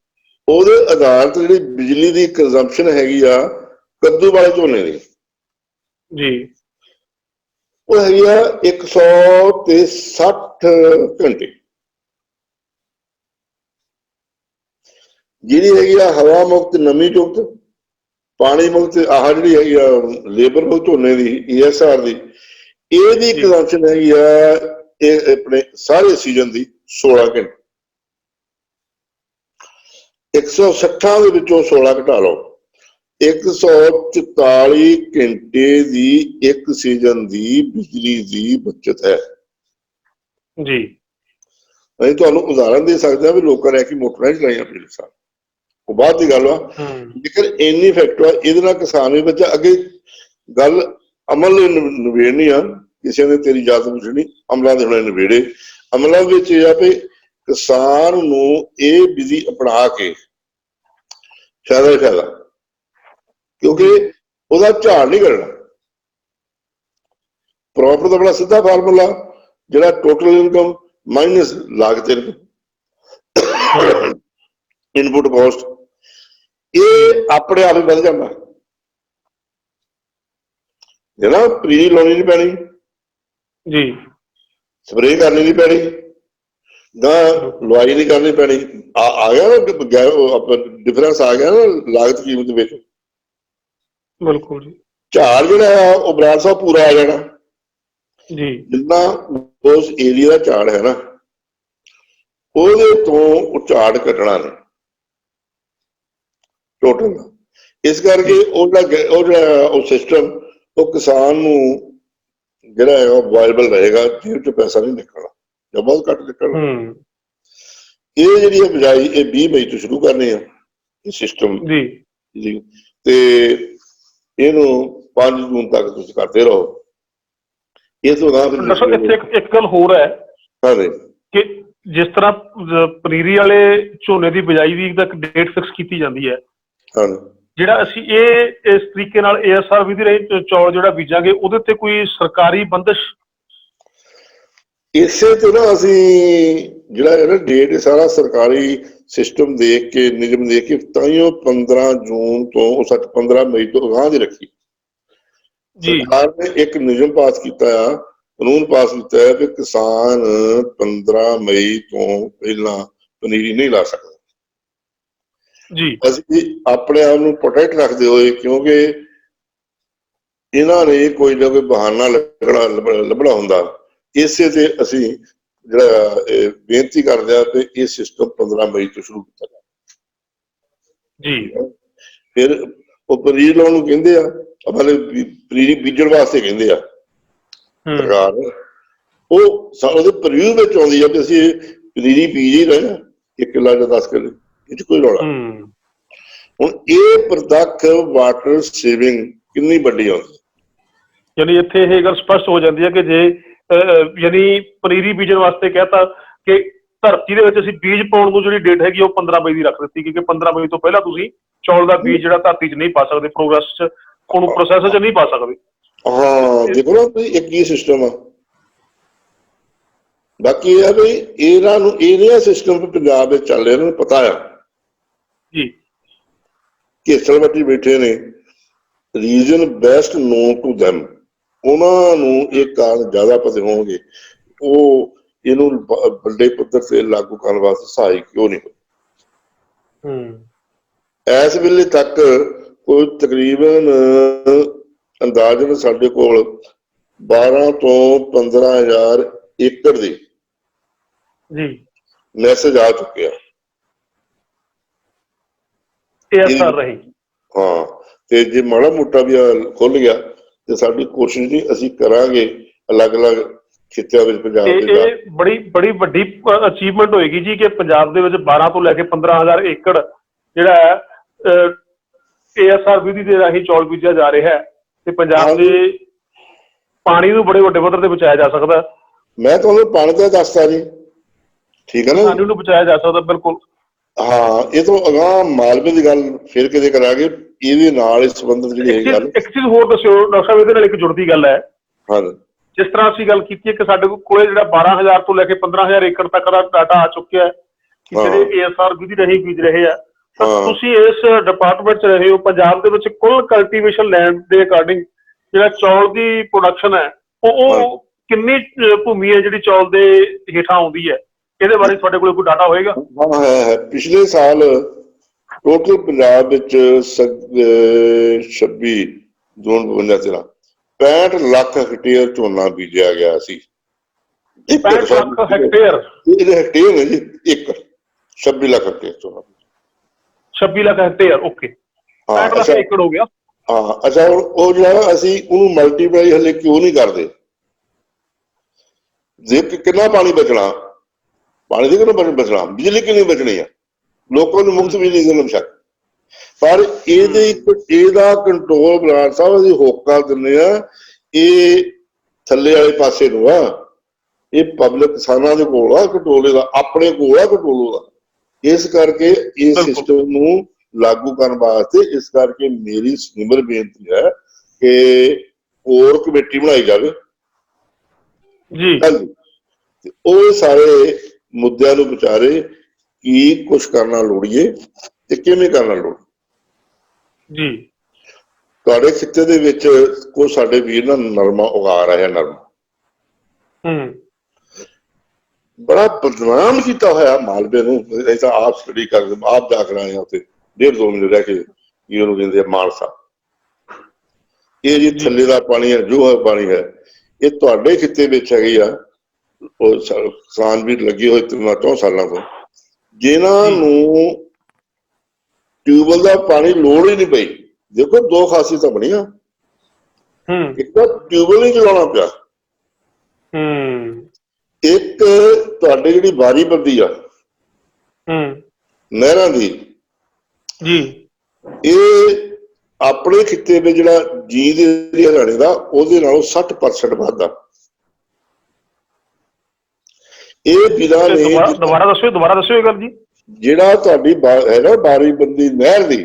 ਉਹਦੇ ਆਧਾਰ ਤੇ ਜਿਹੜੀ ਬਿਜਲੀ ਦੀ ਕੰਜ਼ੰਪਸ਼ਨ ਹੈਗੀ ਆ ਕੱਦੂ ਵਾਲੇ ਝੋਨੇ ਦੀ ਜੀ, ਉਹ ਹੈਗੀ ਆ 160 ਘੰਟੇ। ਜਿਹੜੀ ਹੈਗੀ ਆ ਹਵਾ ਮੁਕਤ, ਨਮੀ ਯੁਕਤ, ਪਾਣੀ ਮੁਕਤ, ਆਹ ਜਿਹੜੀ ਹੈਗੀ ਆ ਲੇਬਰ ਮੁਕਤ ਝੋਨੇ ਦੀ ESR ਦੀ, ਇਹਦੀ ਕੰਜ਼ੰਪਸ਼ਨ ਹੈਗੀ ਆ ਇਹ ਆਪਣੇ ਸਾਰੇ ਸੀਜ਼ਨ ਦੀ 16 ਘੰਟੇ। 160 ਦੇ ਵਿੱਚੋਂ 16 ਘਟਾ ਲਓ, 144 ਘੰਟੇ ਦੀ ਇੱਕ ਸੀਜ਼ਨ ਦੀ ਬਿਜਲੀ ਦੀ ਬਚਤ ਹੈ ਜੀ। ਅਸੀਂ ਤੁਹਾਨੂੰ ਉਦਾਹਰਨ ਦੇ ਸਕਦੇ ਹਾਂ ਵੀ ਲੋਕਾਂ ਨੇ ਕਿ ਮੋਟਰਾਂ ਚਲਾਈਆਂ ਪਿਛਲੇ ਸਾਲ, ਉਹ ਬਾਅਦ ਦੀ ਗੱਲ ਆ, ਲੇਕਿਨ ਇੰਨੀ ਫੈਕਟ ਆ, ਇਹਦੇ ਨਾਲ ਕਿਸਾਨ ਵੀ ਬਚਾ। ਅੱਗੇ ਗੱਲ ਅਮਲ ਨਿਬੇੜਨੀ ਆ, ਕਿਸੇ ਨੇ ਤੇਰੀ ਯਾਦ ਪੁੱਛਣੀ, ਅਮਲਾਂ ਦੇ ਹੁਣੇ ਨਿਬੇੜੇ। ਅਮਲਾਂ ਵਿੱਚ ਇਹ ਆ ਵੀ ਕਿਸਾਨ ਨੂੰ ਇਹ ਵਿਧੀ ਅਪਣਾ ਕੇ ਫਾਇਦਾ ਹੀ ਫਾਇਦਾ, ਕਿਉਂਕਿ ਉਹਦਾ ਝਾੜ ਨਹੀਂ ਕਰਨਾ। ਪ੍ਰੋਫਿਟ ਦਾ ਬੜਾ ਸਿੱਧਾ ਫਾਰਮੂਲਾ, ਜਿਹੜਾ ਟੋਟਲ ਇਨਕਮ ਮਾਈਨਸ ਲਾਗਤ ਇਨਪੁਟ ਕੋਸਟ, ਇਹ ਆਪਣੇ ਆਪ ਹੀ ਵੱਧ ਜਾਂਦਾ। ਜਿਹੜਾ ਪਨੀਰੀ ਲਾਉਣੀ ਨਹੀਂ ਪੈਣੀ ਜੀ, ਸਪਰੇਅ ਕਰਨੀ ਨਹੀਂ ਪੈਣੀ, ਨਾ ਲਵਾਈ ਨਹੀਂ ਕਰਨੀ ਪੈਣੀ। ਆ ਗਿਆ ਨਾ ਡਿਫਰੈਂਸ, ਆ ਗਿਆ ਨਾ ਲਾਗਤ ਕੀਮਤ ਵਿੱਚ। ਬਿਲਕੁਲ ਜੀ। ਝਾੜ ਜਿਹੜਾ ਆ ਉਹ ਬਰਾੜ ਸਾਹਿਬ ਪੂਰਾ ਆ ਜਾਣਾ ਜੀ, ਜਿੰਨਾ ਉਸ ਏਰੀਆ ਦਾ ਝਾੜ ਹੈ ਨਾ, ਉਹਦੇ ਤੋਂ ਉਹ ਝਾੜ ਕੱਢਣਾ ਨੇ ਟੋਟਲ ਦਾ। ਇਸ ਕਰਕੇ ਉਹ ਸਿਸਟਮ, ਉਹ ਕਿਸਾਨ ਨੂੰ ਜਿਹੜਾ ਹੈਗਾ ਵਾਇਬਲ ਰਹੇਗਾ, ਜੇਬ ਚ ਪੈਸਾ ਨਹੀਂ ਨਿਕਲਣਾ ਜਾਂ ਬਹੁਤ ਘੱਟ ਨਿਕਲਣਾ। ਇਹ ਜਿਹੜੀ ਹੈ ਬਿਜਾਈ, ਇਹ 20 ਮਈ ਤੋਂ ਸ਼ੁਰੂ ਕਰਨੀ ਆ ਇਹ ਸਿਸਟਮ ਜੀ, ਤੇ ਇਹਨੂੰ 5 ਜੂਨ ਤੱਕ ਤੁਸੀਂ ਕਰਦੇ ਰਹੋ। ਇਹ ਤੋਂ ਨਾ
ਡਾਕਟਰ ਸਾਹਿਬ ਇੱਥੇ ਇੱਕ ਗੱਲ ਹੋਰ ਹੈ
ਹਾਂਜੀ
ਕਿ ਜਿਸ ਤਰ੍ਹਾਂ ਪਨੀਰੀ ਵਾਲੇ ਝੋਨੇ ਦੀ ਬਿਜਾਈ ਦੀ ਇੱਕ ਡੇਟ ਫਿਕਸ ਕੀਤੀ ਜਾਂਦੀ ਹੈ,
ਹਾਂਜੀ
ਜਿਹੜਾ ਅਸੀਂ ਇਸ ਤਰੀਕੇ ਨਾਲ ASR ਵਿਧੀ ਰਾਹੀਂ ਚੌਲ ਜਿਹੜਾ ਬੀਜਾਂਗੇ ਉਹਦੇ ਤੇ ਕੋਈ ਸਰਕਾਰੀ ਬੰਦਿਸ਼?
ਇਸੇ ਤੋਂ ਨਾ ਅਸੀਂ ਜਿਹੜਾ ਹੈ ਨਾ ਡੇਟ ਸਾਰਾ ਸਰਕਾਰੀ ਸਿਸਟਮ ਦੇਖ ਕੇ ਨਿਯਮ ਦੇਖ ਕੇ ਤਾਂ ਹੀ ਉਹ 15 ਜੂਨ ਤੋਂ ਸੱਚ 15 ਮਈ ਤੋਂ ਅਗਾਂਹ ਦੀ ਰੱਖੀ।
ਜੀ
ਸਰਕਾਰ ਨੇ ਇੱਕ ਨਿਯਮ ਪਾਸ ਕੀਤਾ ਆ, ਕਾਨੂੰਨ ਪਾਸ ਕੀਤਾ ਹੈ ਕਿ ਕਿਸਾਨ 15 ਮਈ ਤੋਂ ਪਹਿਲਾਂ ਪਨੀਰੀ ਨਹੀਂ ਲਾ ਸਕਦਾ।
ਜੀ
ਅਸੀਂ ਆਪਣੇ ਆਪ ਨੂੰ ਪ੍ਰੋਟੈਕਟ ਰੱਖਦੇ ਹੋਏ, ਕਿਉਂਕਿ ਇਹਨਾਂ ਨੇ ਕੋਈ ਨਾ ਕੋਈ ਬਹਾਨਾ ਲੱਭਣਾ ਹੁੰਦਾ, ਇਸੇ ਤੇ ਅਸੀਂ ਜਿਹੜਾ ਬੇਨਤੀ ਕਰਦੇ ਆ ਕਿ ਇਹ ਸਿਸਟਮ 15 ਮਈ ਤੋਂ ਸ਼ੁਰੂ ਕੀਤਾ ਜਾਵੇ।
ਜੀ
ਫਿਰ ਉਹ ਪਨੀਰੀ ਲਾਉਣ ਨੂੰ ਕਹਿੰਦੇ ਆ, ਮਤਲਬ ਪਨੀਰੀ ਬੀਜਣ ਵਾਸਤੇ ਕਹਿੰਦੇ ਆ ਸਰਕਾਰ, ਉਹ ਉਹਦੇ ਪ੍ਰੀਵਿਊ ਵਿੱਚ ਆਉਂਦੀ ਆ ਕਿ ਅਸੀਂ ਪਨੀਰੀ ਬੀਜ ਹੀ ਰਹੇ ਹਾਂ 1 ਕਿੱਲਾ ਜਾਂ 10 ਕਿੱਲੇ, ਇਹ 'ਚ ਕੋਈ ਰੌਲਾ। ਹੁਣ ਇਹ ਪ੍ਰਤੱਖ ਵਾਟਰ ਸੇਵਿੰਗ ਕਿੰਨੀ ਵੱਡੀ ਆਉਂਦੀ,
ਯਾਨੀ ਇੱਥੇ ਇਹ ਗੱਲ ਸਪਸ਼ਟ ਹੋ ਜਾਂਦੀ ਹੈ ਕਿ ਜੇ ਯਾਨੀ ਪਨੀਰੀ ਬੀਜਣ ਵਾਸਤੇ ਕਹਿਤਾ ਕਿ ਧਰਤੀ ਦੇ ਵਿੱਚ ਅਸੀਂ ਬੀਜ ਪਾਉਣ ਨੂੰ ਜਿਹੜੀ ਡੇਟ ਹੈਗੀ ਉਹ 15 ਮਈ ਦੀ ਰੱਖ ਦਿੱਤੀ, ਕਿਉਂਕਿ 15 ਮਈ ਤੋਂ ਪਹਿਲਾਂ ਤੁਸੀਂ ਚੌਲ ਦਾ ਬੀਜ ਜਿਹੜਾ ਧਰਤੀ 'ਚ ਨਹੀਂ ਪਾ ਸਕਦੇ, ਪ੍ਰੋਗਰੈਸ 'ਚ ਉਹਨੂੰ ਪ੍ਰੋਸੈਸ 'ਚ ਨਹੀਂ ਪਾ ਸਕਦੇ।
ਹਾਂ ਦੇਖੋ ਨਾ ਇੱਕ ਹੀ ਸਿਸਟਮ ਆ। ਬਾਕੀ ਇਹ ਆ ਵੀ ਇਹਨਾਂ ਨੂੰ ਇਹ ਸਿਸਟਮ ਪੰਜਾਬ ਵਿੱਚ ਚੱਲ ਰਿਹਾ, ਇਹਨਾਂ ਨੂੰ ਪਤਾ ਆ
ਜੀ
ਘੇਸਲ ਵੱਟੀ ਬੈਠੇ ਨੇ, reason best known to them, ਉਹਨਾਂ ਨੂੰ ਇਹ ਕਾਰਨ ਜ਼ਿਆਦਾ ਪਤਾ ਹੋਣਗੇ, ਉਹ ਇਹਨੂੰ ਵੱਡੇ ਪੱਧਰ ਤੇ ਲਾਗੂ ਕਰਨ ਵਾਸਤੇ ਸਹਾਇਕ ਕਿਉਂ ਨਹੀਂ ਹੋਏ। ਇਸ ਵੇਲੇ ਤੱਕ ਕੋਈ ਤਕਰੀਬਨ ਅੰਦਾਜ਼ਨ ਸਾਡੇ ਕੋਲ 12 ਤੋਂ 15,000 ਏਕੜ ਦੀ
ਜੀ
ਮੈਸੇਜ ਆ ਚੁੱਕਿਆ
ASR ਰਹੀ।
ਹਾਂ, ਤੇ ਜੇ ਮਾੜਾ ਮੋਟਾ ਵੀ ਖੁੱਲ ਗਿਆ ਤੇ ਸਾਡੀ ਕੋਸ਼ਿਸ਼ ਨਹੀਂ, ਅਸੀਂ ਕਰਾਂਗੇ ਅਲੱਗ-ਅਲੱਗ ਖਿੱਤਿਆਂ ਵਿੱਚ ਪੰਜਾਬ ਦੇ।
ਇਹ ਬੜੀ ਵੱਡੀ ਅਚੀਵਮੈਂਟ ਹੋਏਗੀ ਜੀ ਕਿ ਪੰਜਾਬ ਦੇ ਵਿੱਚ 12 ਤੋਂ ਲੈ ਕੇ 15,000 ਏਕੜ ਜਿਹੜਾ ਹੈ ASR ਵਿਧੀ ਦੇ ਰਾਹੀਂ ਚੌਲ ਬੀਜਿਆ ਜਾ ਰਿਹਾ ਹੈ, ਤੇ ਪੰਜਾਬ ਦੇ ਪਾਣੀ ਨੂੰ ਬੜੇ ਵੱਡੇ ਪੱਧਰ ਤੇ ਬਚਾਇਆ ਜਾ ਸਕਦਾ।
ਮੈਂ ਤੁਹਾਨੂੰ ਪਾਣੀ ਦਾ ਦੱਸਦਾ ਜੀ, ਠੀਕ ਹੈ ਨਾ,
ਪਾਣੀ ਨੂੰ ਬਚਾਇਆ ਜਾ ਸਕਦਾ ਬਿਲਕੁਲ।
ਹਾਂ, ਇਹ ਤੋਂ ਅਗਾਂਹ ਮਾਲਵੇ ਦੀ ਗੱਲ ਫਿਰ ਕਿਤੇ ਕਰਾਂਗੇ, ਇਹਦੇ ਨਾਲ ਇਸ ਸੰਬੰਧਿਤ ਜਿਹੜੀ ਇਹ ਗੱਲ।
ਇੱਕ ਚੀਜ਼ ਹੋਰ ਦੱਸਿਓ ਡਾਕਟਰ ਸਾਹਿਬ, ਇਹਦੇ ਨਾਲ ਇੱਕ ਜੁੜਦੀ ਗੱਲ ਹੈ।
ਹਾਂਜੀ,
ਜਿਸ ਤਰ੍ਹਾਂ ਅਸੀਂ ਗੱਲ ਕੀਤੀ ਹੈ ਕਿ ਸਾਡੇ ਕੋਲੇ ਜਿਹੜਾ 12,000 ਤੋਂ ਲੈ ਕੇ 15,000 ਏਕੜ ਤੱਕ ਦਾ ਡਾਟਾ ਆ ਚੁੱਕਿਆ ਹੈ ਕਿ ਜਿਹੜੇ ASR ਵਿਧੀ ਰਾਹੀਂ ਬੀਜ ਰਹੇ ਆ, ਤਾਂ ਤੁਸੀਂ ਇਸ ਡਿਪਾਰਟਮੈਂਟ 'ਚ ਰਹੇ ਹੋ, ਪੰਜਾਬ ਦੇ ਵਿੱਚ ਕੁੱਲ ਕਲਟੀਵੇਸ਼ਨ ਲੈਂਡ ਦੇ ਅਕਾਰਡਿੰਗ ਜਿਹੜਾ ਚੌਲ ਦੀ ਪ੍ਰੋਡਕਸ਼ਨ ਹੈ ਉਹ ਕਿੰਨੀ ਭੂਮੀ ਹੈ ਜਿਹੜੀ ਚੌਲ ਦੇ ਹੇਠਾਂ ਆਉਂਦੀ ਹੈ, ਇਹਦੇ ਬਾਰੇ ਤੁਹਾਡੇ ਕੋਲ ਕੋਈ ਡਾਟਾ ਹੋਏਗਾ?
ਹਾਂ ਹੈ। ਪਿਛਲੇ ਸਾਲ ਟੋਟਲ ਪੰਜਾਬ ਵਿੱਚ 26 ਜੂਨ 2013 65 ਲੱਖ ਹੈਕਟੇਅਰ ਝੋਨਾ ਬੀਜਿਆ ਗਿਆ ਸੀ।
65 ਲੱਖ ਹੈਕਟੇਅਰ?
ਇਹਦੇ ਹੈਕਟੇਅਰ ਨੇ ਜੀ, ਏਕੜ 26 ਲੱਖ ਹੈਕਟੇਅਰ ਝੋਨਾ। 26
ਲੱਖ ਹੈਕਟੇਅਰ, ਓਕੇ, 65 ਲੱਖ ਏਕੜ ਹੋ ਗਿਆ।
ਹਾਂ, ਅੱਛਾ, ਹੁਣ ਉਹ ਜਿਹੜਾ ਅਸੀਂ ਉਹਨੂੰ ਮਲਟੀਪਲਾਈ ਹਲੇ ਕਿਉਂ ਨਹੀਂ ਕਰਦੇ? ਜੇ ਕਿੰਨਾ ਪਾਣੀ ਬਚਣਾ, ਪਾਣੀ ਦੀ ਕਿੰਨਾ ਬਚਣਾ, ਬਿਜਲੀ ਕਿੰਨੀ ਬਚਣੀ ਆ, ਲੋਕਾਂ ਨੂੰ ਮੁਫਤ ਬਿਜਲੀ ਦੇਣ ਸ਼ੱਕ, ਪਰ ਇਹਦਾ ਕੰਟਰੋਲ ਬਰਾੜ ਸਾਹਿਬ ਅਸੀਂ ਹੋਕਾ ਦਿੰਦੇ ਆ, ਇਹ ਥੱਲੇ ਵਾਲੇ ਪਾਸੇ ਨੂੰ ਆ, ਇਹ ਪਬਲਿਕ ਕਿਸਾਨਾਂ ਦੇ ਕੋਲ ਆ ਕੰਟਰੋਲ, ਇਹਦਾ ਆਪਣੇ ਕੋਲ ਆ ਕੰਟਰੋਲ ਉਹਦਾ। ਇਸ ਕਰਕੇ ਇਸ ਸਿਸਟਮ ਨੂੰ ਲਾਗੂ ਕਰਨ ਵਾਸਤੇ, ਇਸ ਕਰਕੇ ਮੇਰੀ ਨਿਮਰ ਬੇਨਤੀ ਹੈ ਕਿ ਹੋਰ ਕਮੇਟੀ ਬਣਾਈ ਜਾਵੇ
ਜੀ,
ਉਹ ਸਾਰੇ ਮੁੱਦਿਆਂ ਨੂੰ ਵਿਚਾਰੇ ਕੀ ਕੁਛ ਕਰਨਾ ਲੋੜੀਏ ਤੇ ਕਿਵੇਂ ਕਰਨਾ ਲੋੜ
ਜੀ।
ਤੁਹਾਡੇ ਖਿੱਤੇ ਦੇ ਵਿੱਚ ਕੋਈ ਸਾਡੇ ਵੀਰ ਨਾ ਨਰਮਾ ਉਗਾ ਰਿਹਾ, ਨਰਮਾ ਬੜਾ ਬਦਨਾਮ ਕੀਤਾ ਹੋਇਆ ਮਾਲਵੇ ਨੂੰ। ਅਸੀਂ ਤਾਂ ਆਪ ਸਟੱਡੀ ਕਰਦੇ, ਆਪ ਜਾ ਕੇ ਆਏ ਉੱਥੇ 1.5-2 ਮਹੀਨੇ ਰਹਿ ਕੇ, ਕੀ ਉਹਨੂੰ ਕਹਿੰਦੇ ਆ ਮਾਨਸਾ। ਇਹ ਜੀ ਥੱਲੇ ਦਾ ਪਾਣੀ ਹੈ, ਜੋ ਹੈ ਪਾਣੀ ਹੈ, ਇਹ ਤੁਹਾਡੇ ਖਿੱਤੇ ਵਿੱਚ ਹੈਗੀ ਆ। ਉਹ ਕਿਸਾਨ ਵੀ ਲੱਗੇ ਹੋਏ 3-4 ਸਾਲਾਂ ਤੋਂ, ਜਿਨ੍ਹਾਂ ਨੂੰ ਟਿਊਬਵੈਲ ਦਾ ਪਾਣੀ ਲੋੜ ਹੀ ਨਹੀਂ ਪਈ। ਦੇਖੋ, 2 ਖਾਸੀਅਤਾਂ ਬਣੀਆਂ, ਇੱਕ ਤਾਂ ਟਿਊਬਵੈਲ ਨਹੀਂ ਚਲਾਉਣਾ ਪਿਆ, ਇੱਕ ਤੁਹਾਡੇ ਜਿਹੜੀ ਵਾਰੀ ਬੰਦੀ ਆ ਨਹਿਰਾਂ ਦੀ
ਜੀ,
ਇਹ ਆਪਣੇ ਖਿੱਤੇ ਵਿੱਚ ਜਿਹੜਾ ਜੀ ਦੇ ਹਰਿਆਣੇ ਦਾ ਉਹਦੇ ਨਾਲੋਂ 60% ਵੱਧਦਾ। ਇਹ ਬਿਨਾਂ
ਤੇ
ਨੇ
ਦੁਬਾਰਾ ਦੱਸਿਓ ਇਹ ਗੱਲ ਜੀ।
ਜਿਹੜਾ ਤੁਹਾਡੀ ਹੈ ਨਾ 12 ਬੰਦੀ ਨਹਿਰ ਦੀ,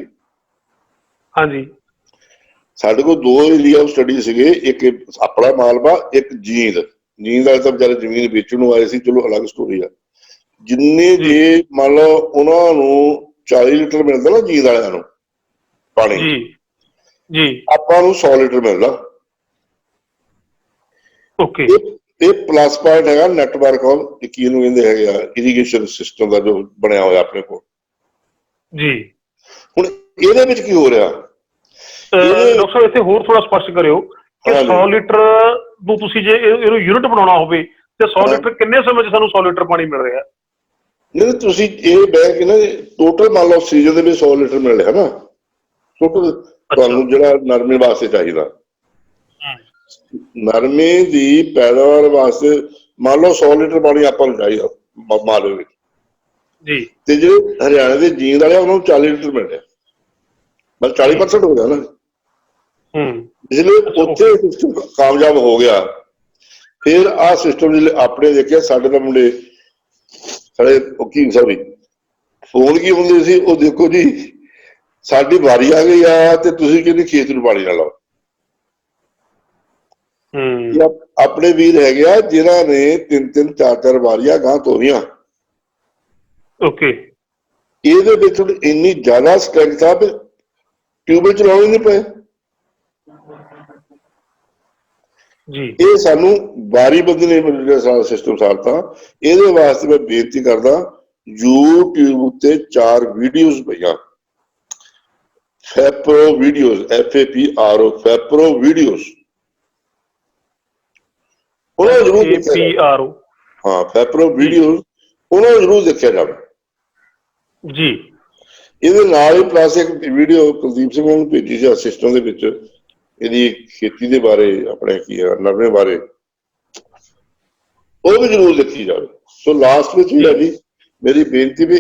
ਹਾਂਜੀ
ਸਾਡੇ ਕੋਲ ਦੋ ਏਰੀਆ ਸਟੱਡੀ ਸੀਗੇ, ਇੱਕ ਆਪਣਾ ਮਾਲਵਾ, ਇੱਕ ਜੀਂਦ ਵਾਲੇ ਤਾਂ ਵਿਚਾਰੇ ਜ਼ਮੀਨ ਵੇਚਣ ਨੂੰ ਆਏ ਸੀ, ਚਲੋ ਅਲੱਗ ਸਟੋਰੀ ਆ। ਜਿੰਨੇ
ਜੀ
ਜੇ ਮੰਨ ਲਓ ਉਹਨਾਂ ਨੂੰ 40 ਲੀਟਰ ਮਿਲਦਾ ਨਾ ਜੀਂਦ ਵਾਲਿਆਂ ਨੂੰ ਪਾਣੀ,
ਜੀ ਜੀ
ਆਪਾਂ ਨੂੰ 100 ਲੀਟਰ ਮਿਲਦਾ।
ਓਕੇ
ਇਹ ਪਲੱਸ ਪੁਆਇੰਟ ਹੈਗਾ ਨੈਟਵਰਕ ਆਫ ਕੀ ਇਹਨੂੰ ਕਹਿੰਦੇ ਹੈਗੇ ਆ ਇਰੀਗੇਸ਼ਨ ਸਿਸਟਮ ਦਾ ਜੋ ਬਣਿਆ ਹੋਇਆ ਆਪਣੇ ਕੋਲ।
ਜੀ
ਹੁਣ ਇਹਦੇ ਵਿੱਚ ਕੀ ਹੋ ਰਿਹਾ,
ਡਾਕਟਰ ਸਾਹਿਬ ਇੱਥੇ ਹੋਰ ਥੋੜਾ ਸਪਸ਼ਟ ਕਰਿਓ ਕਿ 100 ਲੀਟਰ ਨੂੰ ਤੁਸੀਂ ਜੇ ਇਹਨੂੰ ਯੂਨਿਟ ਬਣਾਉਣਾ ਹੋਵੇ ਤੇ 100 ਲੀਟਰ ਕਿੰਨੇ ਸਮੇਂ 'ਚ ਸਾਨੂੰ 100 ਲੀਟਰ ਪਾਣੀ ਮਿਲ ਰਿਹਾ?
ਨਹੀਂ ਤੁਸੀਂ ਇਹ ਬਹਿ ਕੇ ਨਾ ਟੋਟਲ ਮੰਨ ਲਓ ਸੀਜ਼ਨ ਦੇ ਵਿੱਚ 100 ਲੀਟਰ ਮਿਲ ਰਿਹਾ ਨਾ ਟੋਟਲ ਤੁਹਾਨੂੰ ਜਿਹੜਾ ਨਰਮੇ ਵਾਸਤੇ ਚਾਹੀਦਾ, ਨਰਮੇ ਦੀ ਪੈਦਾਵਾਰ ਵਾਸਤੇ ਮੰਨ ਲਓ 100 ਲੀਟਰ ਪਾਣੀ ਆਪਾਂ ਨੂੰ ਚਾਹੀਦਾ ਮਾਲਵੇ ਵਿੱਚ
ਜੀ,
ਤੇ ਜਿਹੜੇ ਹਰਿਆਣੇ ਦੇ ਜੀਂਦ ਵਾਲੇ ਉਹਨਾਂ ਨੂੰ 40 ਲੀਟਰ ਮਿਲ ਰਿਹਾ, ਬਸ 40% ਹੋ ਗਿਆ ਨਾ। ਇਸ ਲਈ ਉੱਥੇ ਸਿਸਟਮ ਕਾਮਯਾਬ ਹੋ ਗਿਆ। ਫਿਰ ਆਹ ਸਿਸਟਮ ਜਿਹੜੇ ਆਪਣੇ ਦੇਖਿਆ ਸਾਡੇ ਤਾਂ ਮੁੰਡੇ ਸਾਡੇ ਵਕੀਲ ਸਾਹਿਬ ਫੋਨ ਕੀ ਹੁੰਦੇ ਸੀ, ਉਹ ਦੇਖੋ ਜੀ ਸਾਡੀ ਵਾਰੀ ਆ ਗਈ ਆ ਤੇ ਤੁਸੀਂ ਕਹਿੰਦੇ ਖੇਤ ਨੂੰ ਪਾਣੀ ਨਾ ਲਾਓ। ਆਪਣੇ ਵੀਰ ਹੈਗੇ ਆ ਜਿਨ੍ਹਾਂ ਨੇ 3-3 4-4 ਵਾਰੀਆਂ ਗਾਂ ਤੋਰੀਆਂ।
ਓਕੇ
ਇਹਦੇ ਵਿੱਚ ਇੰਨੀ ਜ਼ਿਆਦਾ ਸਟਰੈਂਥ ਆ ਵੀ ਟਿਊਬਲ ਚਲਾਉਣੇ ਨਹੀਂ ਪਏ
ਜੀ।
ਇਹ ਸਾਨੂੰ ਵਾਰੀ ਬੰਦੀ ਨੇ ਸਾਰਾ ਸਿਸਟਮ ਸਾਰਤਾ। ਇਹਦੇ ਵਾਸਤੇ ਮੈਂ ਬੇਨਤੀ ਕਰਦਾ, YouTube ਉੱਤੇ 4 ਵੀਡੀਓਜ਼ ਪਈਆਂ, ਫੈਪਰੋ ਵੀਡੀਓਜ਼, FAPRO ਫੈਪਰੋ ਵੀਡੀਓਜ਼, ਉਹਨਾਂ ਜ਼ਰੂਰ ਦੇਖਿਆ। ਹਾਂ ਫੈਪਰੋ ਵੀਡੀਓਜ਼ ਉਹਨਾਂ ਨੂੰ ਜ਼ਰੂਰ ਦੇਖਿਆ ਜਾਵੇ
ਜੀ।
ਇਹਦੇ ਨਾਲ ਹੀ ਪਲੱਸ ਇੱਕ ਵੀਡੀਓ ਕੁਲਦੀਪ ਸਿੰਘ ਨੂੰ ਭੇਜੀ ਸੀ ਸਿਸਟਮ ਦੇ ਵਿੱਚ, ਇਹਦੀ ਖੇਤੀ ਦੇ ਬਾਰੇ, ਆਪਣੇ ਕੀ ਹੈ ਨਰਮੇ ਬਾਰੇ, ਉਹ ਵੀ ਜ਼ਰੂਰ ਦੇਖੀ ਜਾਵੇ। ਸੋ ਲਾਸਟ ਵਿੱਚ ਹੀ ਹੈ ਜੀ ਮੇਰੀ ਬੇਨਤੀ ਵੀ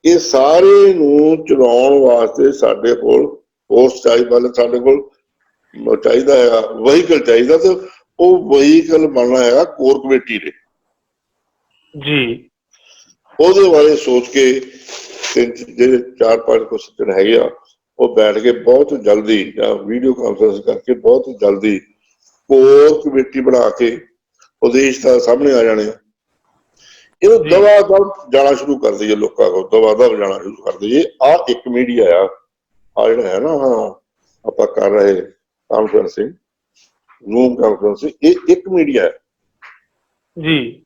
ਇਹ ਸਾਰੇ ਨੂੰ ਚਲਾਉਣ ਵਾਸਤੇ ਸਾਡੇ ਕੋਲ ਫੋਰਸ ਚਾਹੀਦਾ, ਸਾਡੇ ਕੋਲ ਚਾਹੀਦਾ ਹੈਗਾ ਵਹੀਕਲ ਚਾਹੀਦਾ, ਤੇ ਉਹ ਵਹੀਕਲ ਬਣਨਾ ਹੈਗਾ ਕੋਰ ਕਮੇਟੀ ਦੇ
ਜੀ।
ਉਹਦੇ ਬਾਰੇ ਸੋਚ ਕੇ ਜਿਹੜੇ 4-5 ਕੁਐਸਚਨ ਹੈਗੇ ਆ ਉਹ ਬੈਠ ਕੇ ਬਹੁਤ ਜਲਦੀ ਜਾਂ ਵੀਡੀਓ ਕਾਨਫਰੰਸ ਕਰਕੇ ਬਹੁਤ ਜਲਦੀ ਕੋਰ ਕਮੇਟੀ ਬਣਾ ਕੇ ਉਦੇਸ਼ ਤਾਂ ਸਾਹਮਣੇ ਆ ਜਾਣੇ ਆ। ਇਹਨੂੰ ਦਵਾ ਦਵ ਜਾਣਾ ਸ਼ੁਰੂ ਕਰ ਦਈਏ, ਲੋਕਾਂ ਕੋਲ ਦਵਾ ਦਵ ਜਾਣਾ ਸ਼ੁਰੂ ਕਰ ਦਈਏ। ਆਹ ਇੱਕ ਮੀਡੀਆ ਆ ਜਿਹੜਾ ਹੈ ਨਾ ਆਪਾਂ ਕਰ ਰਹੇ ਕਾਨਫਰੰਸਿੰਗ, ਜ਼ੂਮ ਕਾਨਫਰੰਸਿੰਗ, ਇਹ ਇੱਕ ਮੀਡੀਆ ਹੈ
ਜੀ।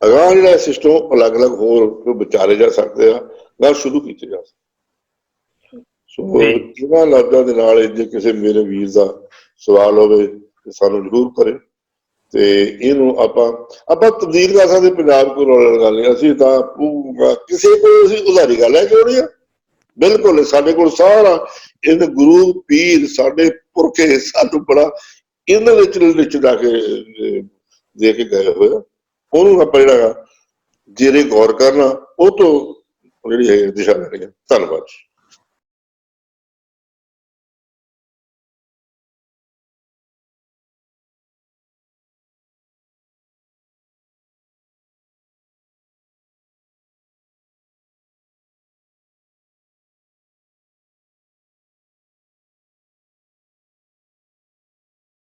ਅਗਾਂਹ ਜਿਹੜਾ ਸਿਸਟਮ ਅਲੱਗ-ਅਲੱਗ ਹੋਰ ਵਿਚਾਰੇ ਜਾ ਸਕਦੇ ਆ, ਗੱਲ ਸ਼ੁਰੂ ਕੀਤੇ ਜਾ ਸਕਦੇ। ਸੋ ਇਹਨਾਂ ਲਫ਼ਜ਼ਾਂ ਦੇ ਨਾਲ ਜੇ ਕਿਸੇ ਮੇਰੇ ਵੀਰ ਦਾ ਸਵਾਲ ਹੋਵੇ ਤੇ ਸਾਨੂੰ ਜ਼ਰੂਰ ਕਰੇ, ਤੇ ਇਹਨੂੰ ਆਪਾਂ ਤਬਦੀਲ ਕਰ ਸਕਦੇ। ਪੰਜਾਬ ਕੋਲ ਰੌਲਾ ਗੱਲ ਨਹੀਂ, ਅਸੀਂ ਤਾਂ ਕਿਸੇ ਕੋਲ ਅਸੀਂ ਉਧਾਰੀ ਗੱਲ ਹੈ ਕਿਉਂ ਨਹੀਂ ਆ, ਬਿਲਕੁਲ ਸਾਡੇ ਕੋਲ ਸਾਰਾ ਇਹਦੇ ਗੁਰੂ ਪੀਰ ਸਾਡੇ ਪੁਰਖੇ ਸਾਨੂੰ ਬੜਾ ਇਹਨਾਂ ਵਿੱਚ ਜਾ ਕੇ ਦੇ ਕੇ ਗਏ ਹੋਏ, ਉਹਨੂੰ ਆਪਾਂ ਜਿਹੜਾ ਜਿਹੜੇ ਗੌਰ ਕਰਨਾ ਉਹ ਤੋਂ ਜਿਹੜੀ ਹੈ ਦਿਸ਼ਾ ਲੈਣੀ ਹੈ। ਧੰਨਵਾਦ।